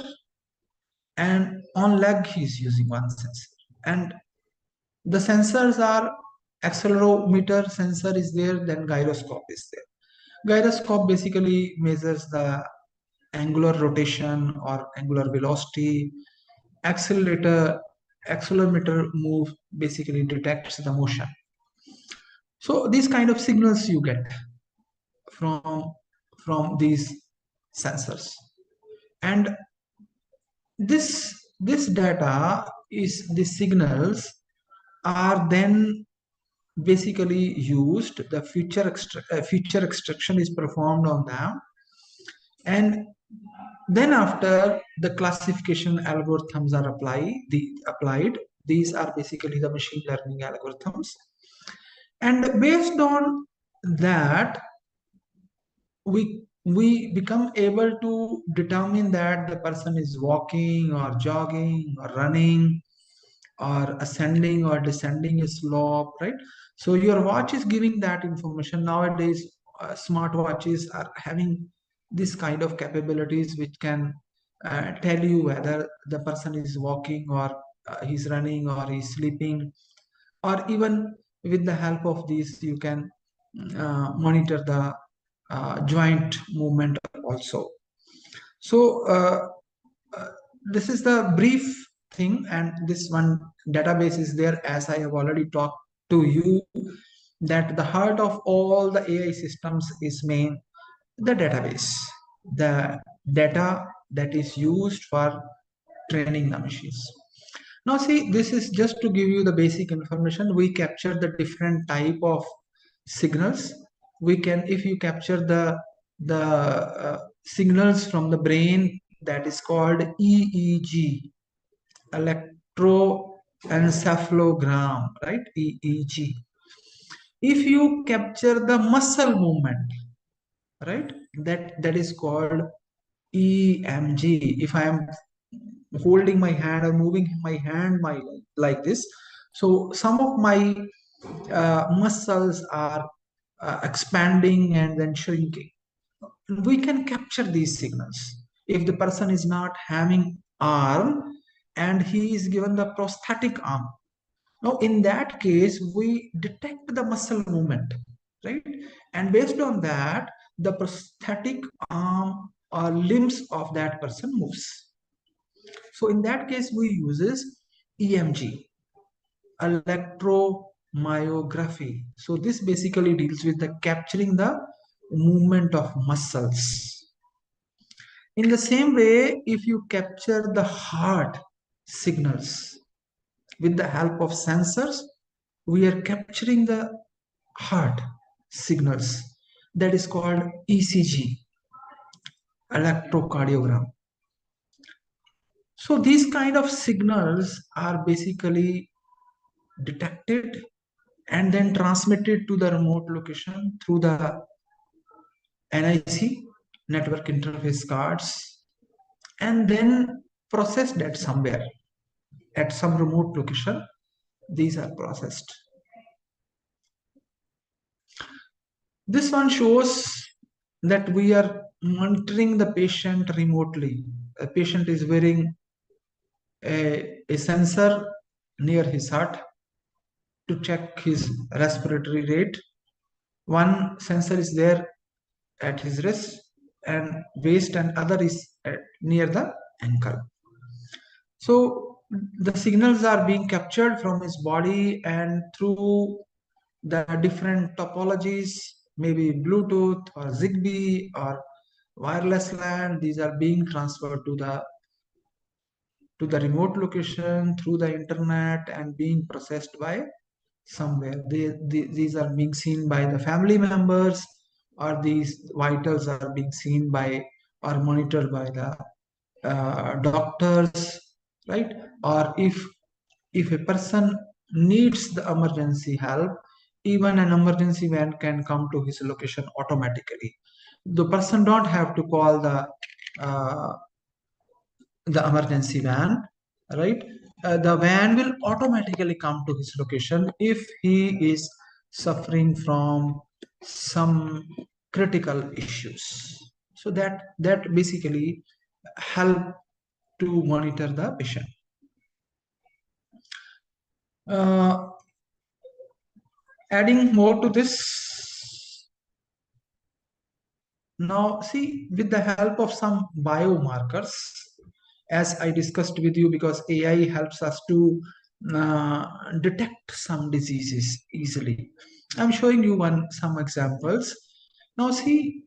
Speaker 1: and on leg, he's using one sensor. And the sensors are accelerometer sensor is there, then gyroscope is there. Gyroscope basically measures the angular rotation or angular velocity. Accelerator, accelerometer move basically detects the motion. So these kind of signals you get from these sensors, and this data is the signals are then basically used. The feature extraction is performed on them, and then after the classification algorithms are applied. These are basically the machine learning algorithms, and based on that, we become able to determine that the person is walking or jogging or running or ascending or descending a slope, right? So your watch is giving that information. Nowadays, smart watches are having this kind of capabilities which can tell you whether the person is walking or he's running or he's sleeping. or even with the help of these you can monitor the joint movement also. So uh, this is the brief thing, and this one database is there, as I have already talked to you, that the heart of all the AI systems is main the database, the data that is used for training the machines. Now see, this is just to give you the basic information. We capture the different type of signals. We can, if you capture the signals from the brain, that is called EEG, electroencephalogram, right? EEG. If you capture the muscle movement, right, that is called EMG. If I am holding my hand or moving my hand like this, so some of my muscles are expanding and then shrinking. We can capture these signals. If the person is not having arm and he is given the prosthetic arm, now in that case we detect the muscle movement, right? And based on that, the prosthetic arm or limbs of that person moves. So in that case we uses EMG, electromyography. So this basically deals with the capturing the movement of muscles. In the same way, if you capture the heart signals with the help of sensors, we are capturing the heart signals. That is called ECG, electrocardiogram. So these kind of signals are basically detected and then transmitted to the remote location through the NIC, network interface cards, and then processed at somewhere, at some remote location. These are processed. This one shows that we are monitoring the patient remotely. A patient is wearing a sensor near his heart to check his respiratory rate. One sensor is there at his wrist and waist, and other is near the ankle. So the signals are being captured from his body, and through the different topologies, maybe Bluetooth or Zigbee or wireless LAN, these are being transferred to the remote location through the internet and being processed by somewhere. These are being seen by the family members, or these vitals are being seen by or monitored by the doctors, right? Or if a person needs the emergency help, even an emergency van can come to his location automatically. The person don't have to call uh, the emergency van, right? The van will automatically come to his location if he is suffering from some critical issues. So that basically help to monitor the patient. Uh, Adding more to this, now see, with the help of some biomarkers, as I discussed with you, because AI helps us to detect some diseases easily. I'm showing you some examples. Now see,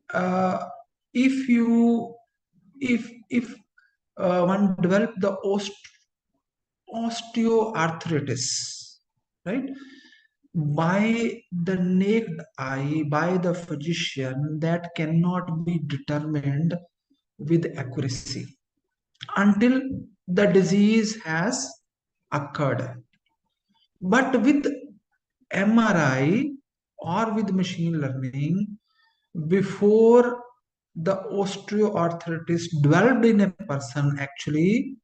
Speaker 1: if you if one develop the osteoarthritis, right? By the naked eye, by the physician, that cannot be determined with accuracy until the disease has occurred. But with MRI or with machine learning, before the osteoarthritis developed in a person, actually,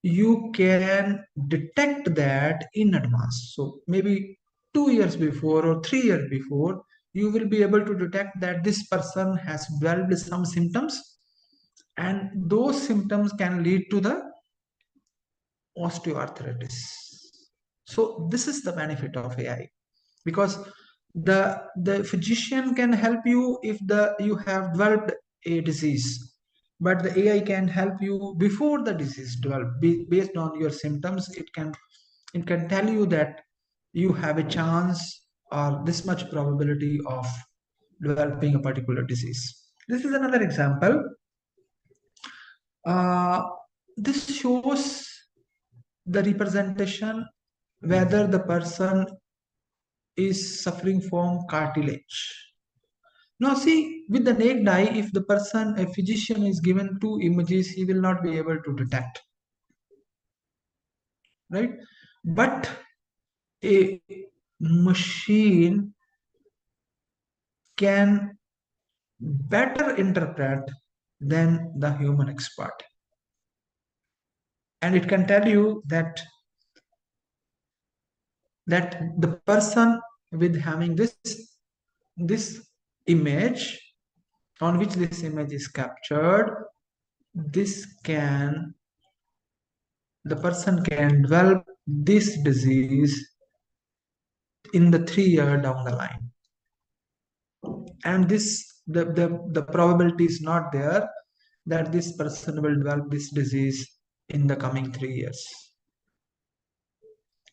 Speaker 1: you can detect that in advance. So maybe 2 years before or 3 years before, you will be able to detect that this person has developed some symptoms, and those symptoms can lead to the osteoarthritis. So this is the benefit of AI, because the physician can help you if the you have developed a disease, but the AI can help you before the disease develop. Based on your symptoms, it can tell you that you have a chance or this much probability of developing a particular disease. This is another example. uh, this shows the representation whether the person is suffering from cartilage. Now, see, with the naked eye, if a physician is given two images, he will not be able to detect, right? But a machine can better interpret than the human expert. And it can tell you that the person with having this image, on which this image is captured, this can the person can develop this disease in the 3 year down the line. And the probability is not there that this person will develop this disease in the coming 3 years.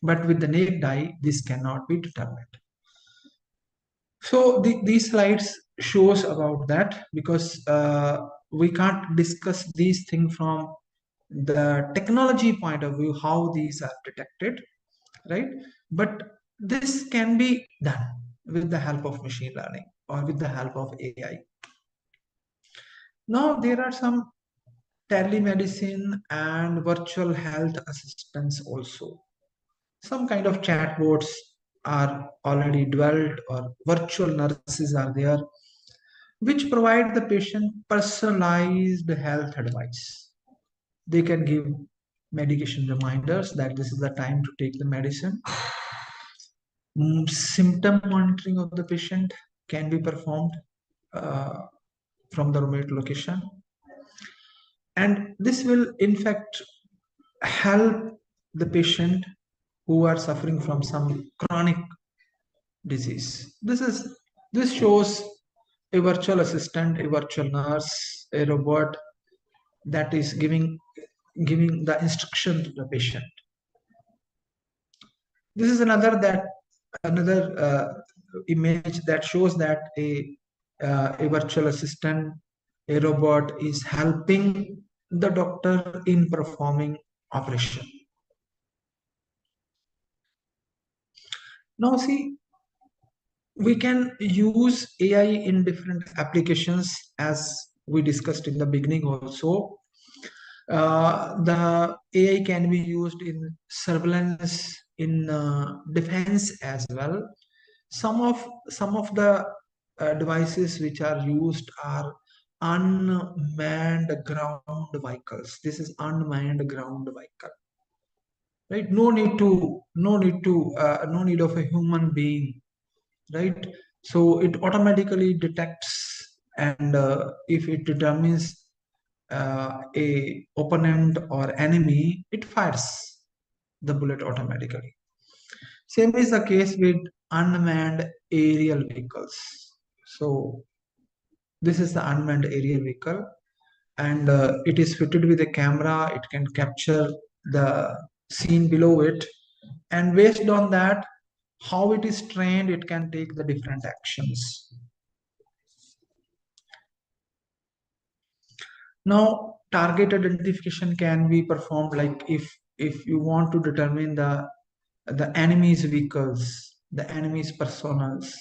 Speaker 1: But with the naked eye, this cannot be determined. So these slides shows about that, because we can't discuss these things from the technology point of view, how these are detected, right? But this can be done with the help of machine learning or with the help of AI. Now there are some telemedicine and virtual health assistants also. Some kind of chatbots are already developed, or virtual nurses are there, which provide the patient personalized health advice. They can give medication reminders that this is the time to take the medicine. Symptom monitoring of the patient can be performed uh, from the remote location. And this will, in fact, help the patient who are suffering from some chronic disease. This shows a virtual assistant, a virtual nurse, a robot that is giving the instruction to the patient. This is another image that shows that a virtual assistant, a robot, is helping the doctor in performing operation. Now see, we can use AI in different applications, as we discussed in the beginning also. The AI can be used in surveillance, in defense as well. Some of the devices which are used are unmanned ground vehicles. This is unmanned ground vehicle, right? No need of a human being, right? So it automatically detects, and if it determines a opponent or enemy, it fires the bullet automatically. Same is the case with unmanned aerial vehicles. So this is the unmanned aerial vehicle, and it is fitted with a camera. It can capture the scene below it, and based on that, how it is trained, it can take the different actions. Now, target identification can be performed, like if you want to determine the enemy's vehicles, the enemy's personals,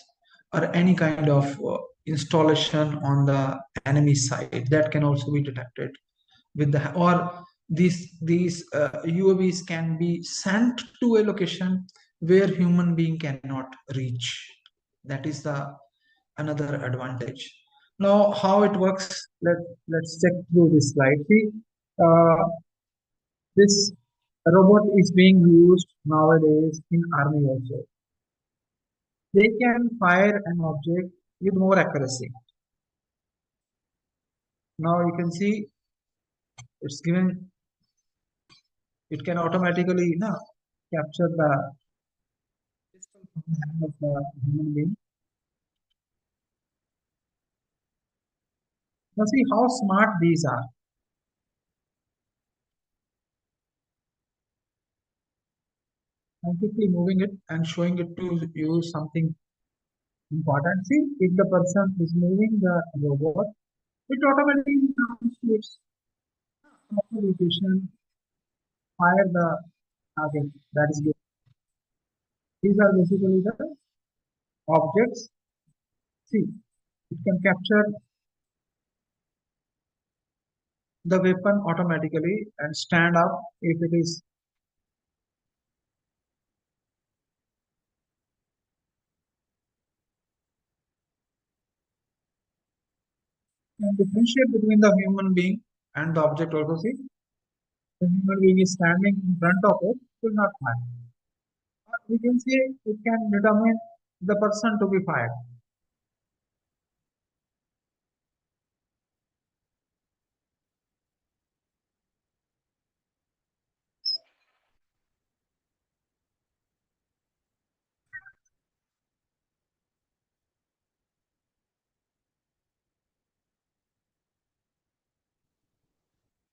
Speaker 1: or any kind of installation on the enemy side, that can also be detected with the, or these UAVs can be sent to a location where human being cannot reach. That is the another advantage. Now, how it works? Let's check through this slide. See, uh, this robot is being used nowadays in army also. They can fire an object with more accuracy. Now you can see it's given. It can automatically capture the of the human being. Now see how smart these are. I'm quickly moving it and showing it to you something important. See, if the person is moving the robot, it automatically comes to its proper location, fire the target that is given. These are basically the objects. See, it can capture the weapon automatically and stand up if it is. And differentiate between the human being and the object also. See, the human being is standing in front of it, it will not fire. Or we can say it can determine the person to be fired.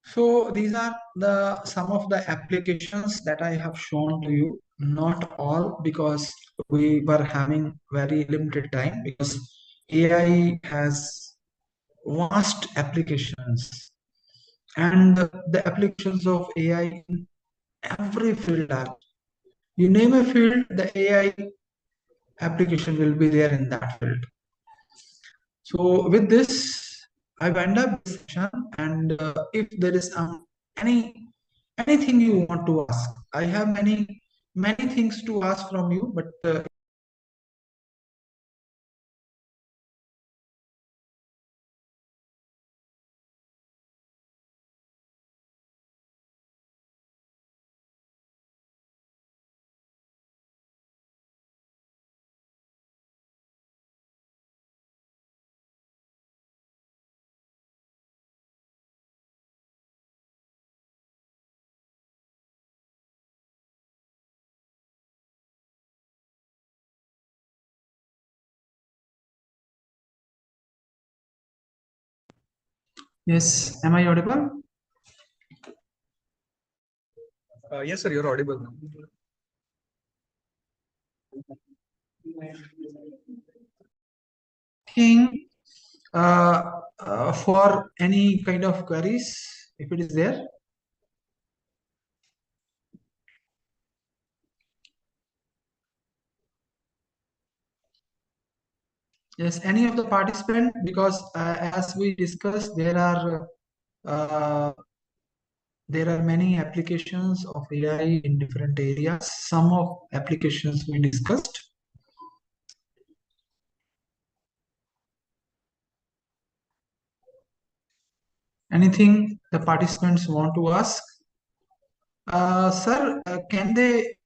Speaker 1: So these are the some of the applications that I have shown to you. Not all, because we were having very limited time, because AI has vast applications, and the applications of AI in every field are. You name a field, the AI application will be there in that field. So with this, I wind up this session, and if there is anything you want to ask, I have many things to ask from you, but yes, am I audible?
Speaker 3: Yes, sir, you're audible now.
Speaker 1: Thing for any kind of queries, if it is there. Yes, any of the participant, because as we discussed, uh, there are many applications of AI in different areas. Some of applications we discussed. Anything the participants want to ask? Sir, can they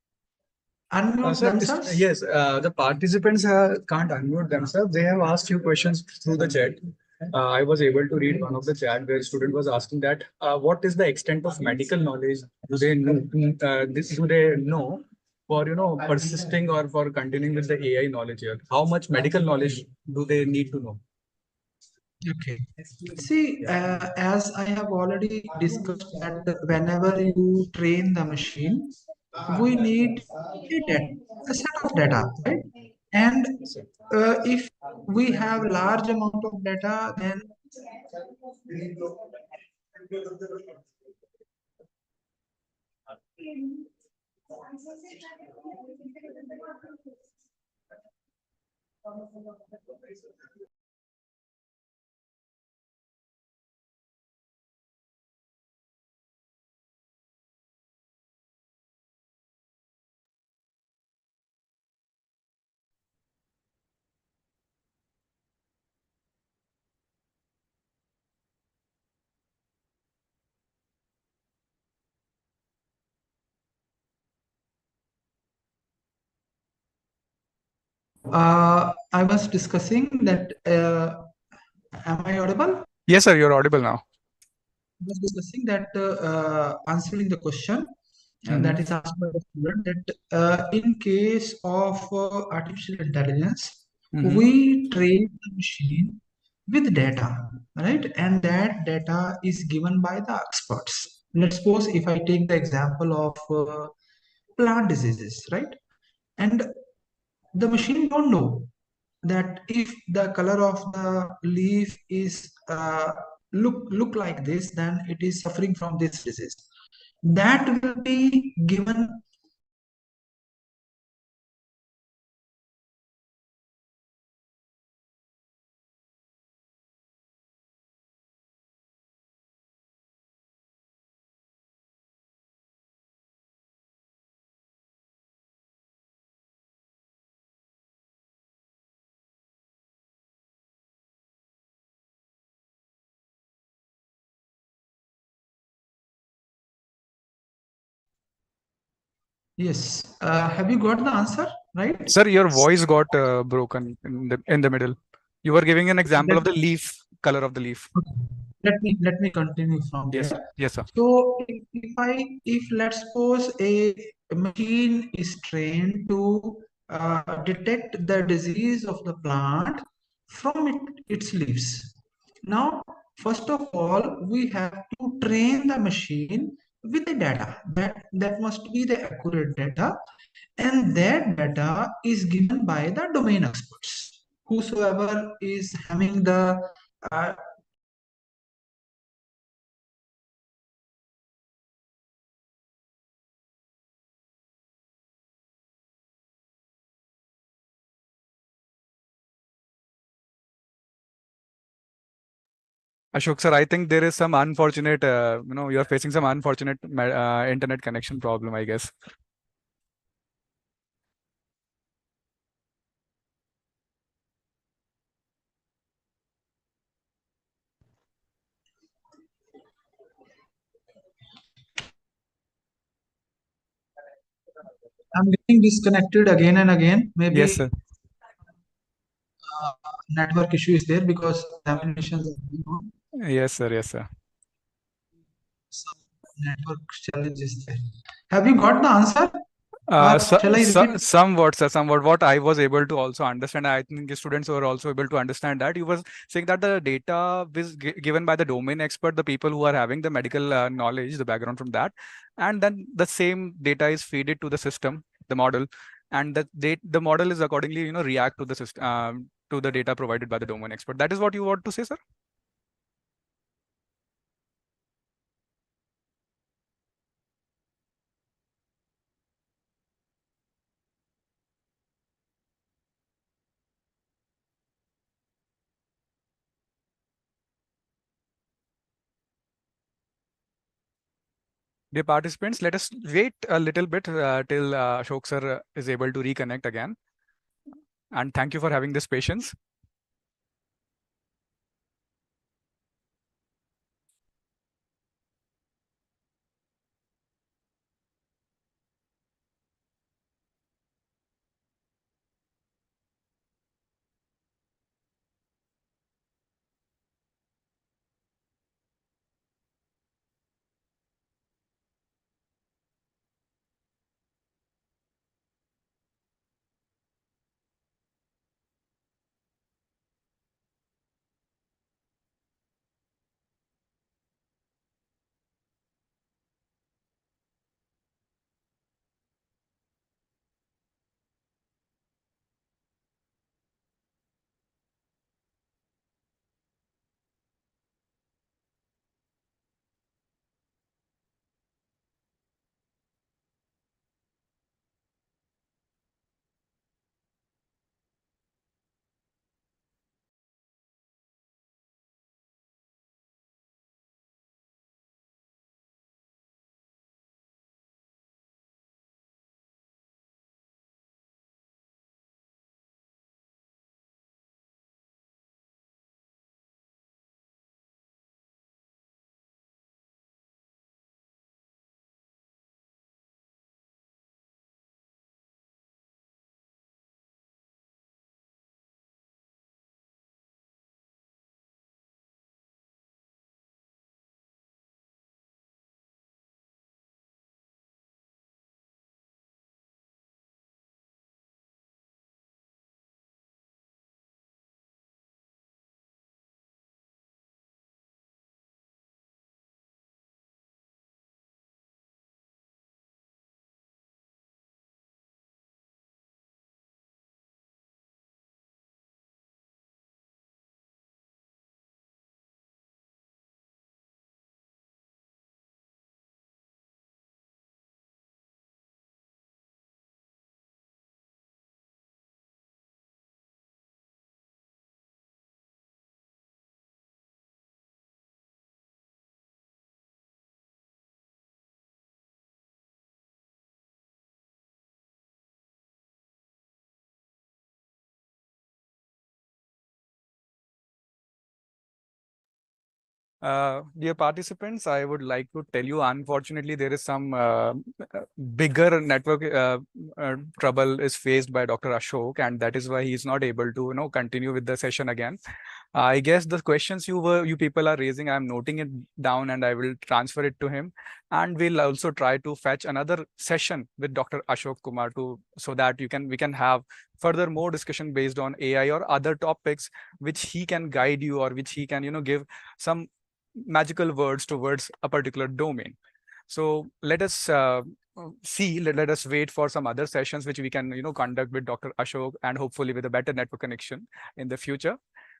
Speaker 1: unmute
Speaker 3: Sir,
Speaker 1: themselves?
Speaker 3: yes, the participants can't unmute themselves. They have asked few questions through the chat. I was able to read one of the chat where student was asking that what is the extent of medical knowledge do they know, do they know for persisting or for continuing with the AI knowledge here? How much medical knowledge do they need to know?
Speaker 1: Okay. See, as I have already discussed that whenever you train the machine, we need a set of data, right? And if we have large amount of data, then I was discussing that. Am I audible?
Speaker 3: Yes, sir, you're audible now.
Speaker 1: Was discussing that answering the question
Speaker 3: Mhm.
Speaker 1: that is asked by the student that in case of artificial intelligence,
Speaker 3: Mhm.
Speaker 1: we train the machine with data, right? And that data is given by the experts. Let's suppose if I take the example of plant diseases, right? And the machine don't know that if the color of the leaf is look like this, then it is suffering from this disease. That will be given. Yes. Have you got the answer? Right?
Speaker 3: Sir, your voice got broken in the middle. You were giving an example
Speaker 1: Let,
Speaker 3: of the leaf, color of the leaf.
Speaker 1: let me continue from
Speaker 3: Yes,
Speaker 1: there.
Speaker 3: yes, sir.
Speaker 1: So if let's suppose a machine is trained to detect the disease of the plant from its leaves. Now, first of all, we have to train the machine with the data. That must be the accurate data, and that data is given by the domain experts. Whosoever is having the uh,
Speaker 3: Ashok sir, I think there is some unfortunate, you are facing some unfortunate internet connection problem, I guess.
Speaker 1: I'm getting disconnected again and again.
Speaker 3: Yes,
Speaker 1: Maybe
Speaker 3: sir.
Speaker 1: uh, network issue is there because examinations are going on.
Speaker 3: Yes, sir. Yes, sir.
Speaker 1: Some network challenges there. Have you got the answer, or
Speaker 3: So,
Speaker 1: shall I repeat?
Speaker 3: somewhat, sir, somewhat. What I was able to also understand, I think the students were also able to understand that you was saying that the data is given by the domain expert, the people who are having the medical knowledge, the background from that, and then the same data is fed it to the system, the model, and the model is accordingly, react to the system, to the data provided by the domain expert. That is what you want to say, sir? Dear participants, let us wait a little bit till Ashok sir is able to reconnect again. And thank you for having this patience. Dear participants, I would like to tell you, unfortunately, there is some bigger network trouble is faced by Dr. Ashok, and that is why he is not able to, continue with the session again. I guess the questions you people are raising, I'm noting it down, and I will transfer it to him. And we'll also try to fetch another session with Dr. Ashok Kumar so that we can have further more discussion based on AI or other topics which he can guide you, or which he can, give some magical words towards a particular domain. So let us let us wait for some other sessions which we can conduct with Dr. Ashok, and hopefully with a better network connection in the future.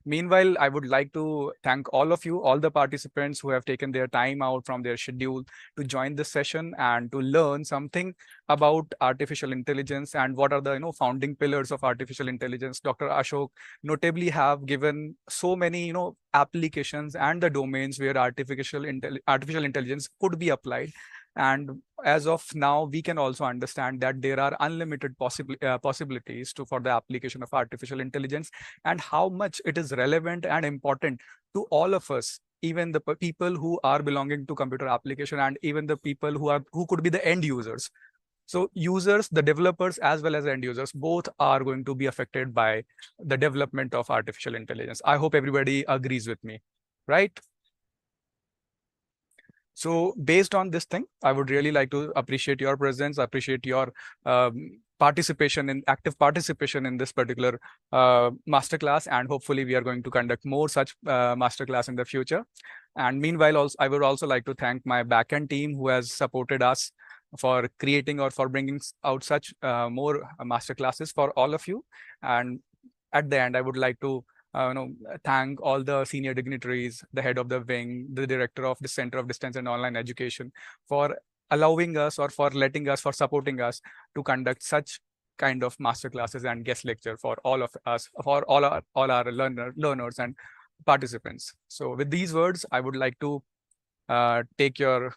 Speaker 3: Meanwhile, I would like to thank all of you, all the participants who have taken their time out from their schedule to join this session and to learn something about artificial intelligence and what are the founding pillars of artificial intelligence. Dr. Ashok notably have given so many applications and the domains where artificial intelligence could be applied. And as of now, we can also understand that there are unlimited possibilities for the application of artificial intelligence, and how much it is relevant and important to all of us, even the people who are belonging to computer application, and even the people who could be the end users. So users, the developers, as well as end users, both are going to be affected by the development of artificial intelligence. I hope everybody agrees with me, right? So based on this thing, I would really like to appreciate your presence, appreciate your active participation in this particular masterclass, and hopefully we are going to conduct more such masterclass in the future. And meanwhile, also, I would also like to thank my backend team who has supported us for creating or for bringing out such more masterclasses for all of you. And at the end, I would like to thank all the senior dignitaries, the head of the wing, the director of the Center of Distance and Online Education, for allowing us, or for letting us, for supporting us to conduct such kind of master classes and guest lecture for all of us, for all our learners and participants. So with these words, I would like to take your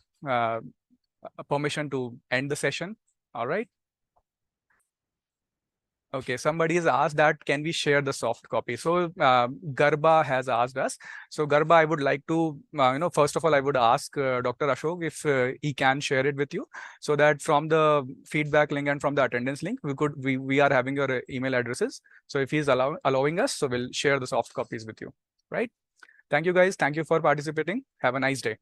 Speaker 3: permission to end the session. All right. Okay, somebody has asked that can we share the soft copy? So Garba has asked us. So Garba, I would like to, first of all, I would ask Dr. Ashok if he can share it with you, so that from the feedback link and from the attendance link, we are having your email addresses. So if he's allowing us, so we'll share the soft copies with you, right? Thank you guys. Thank you for participating. Have a nice day.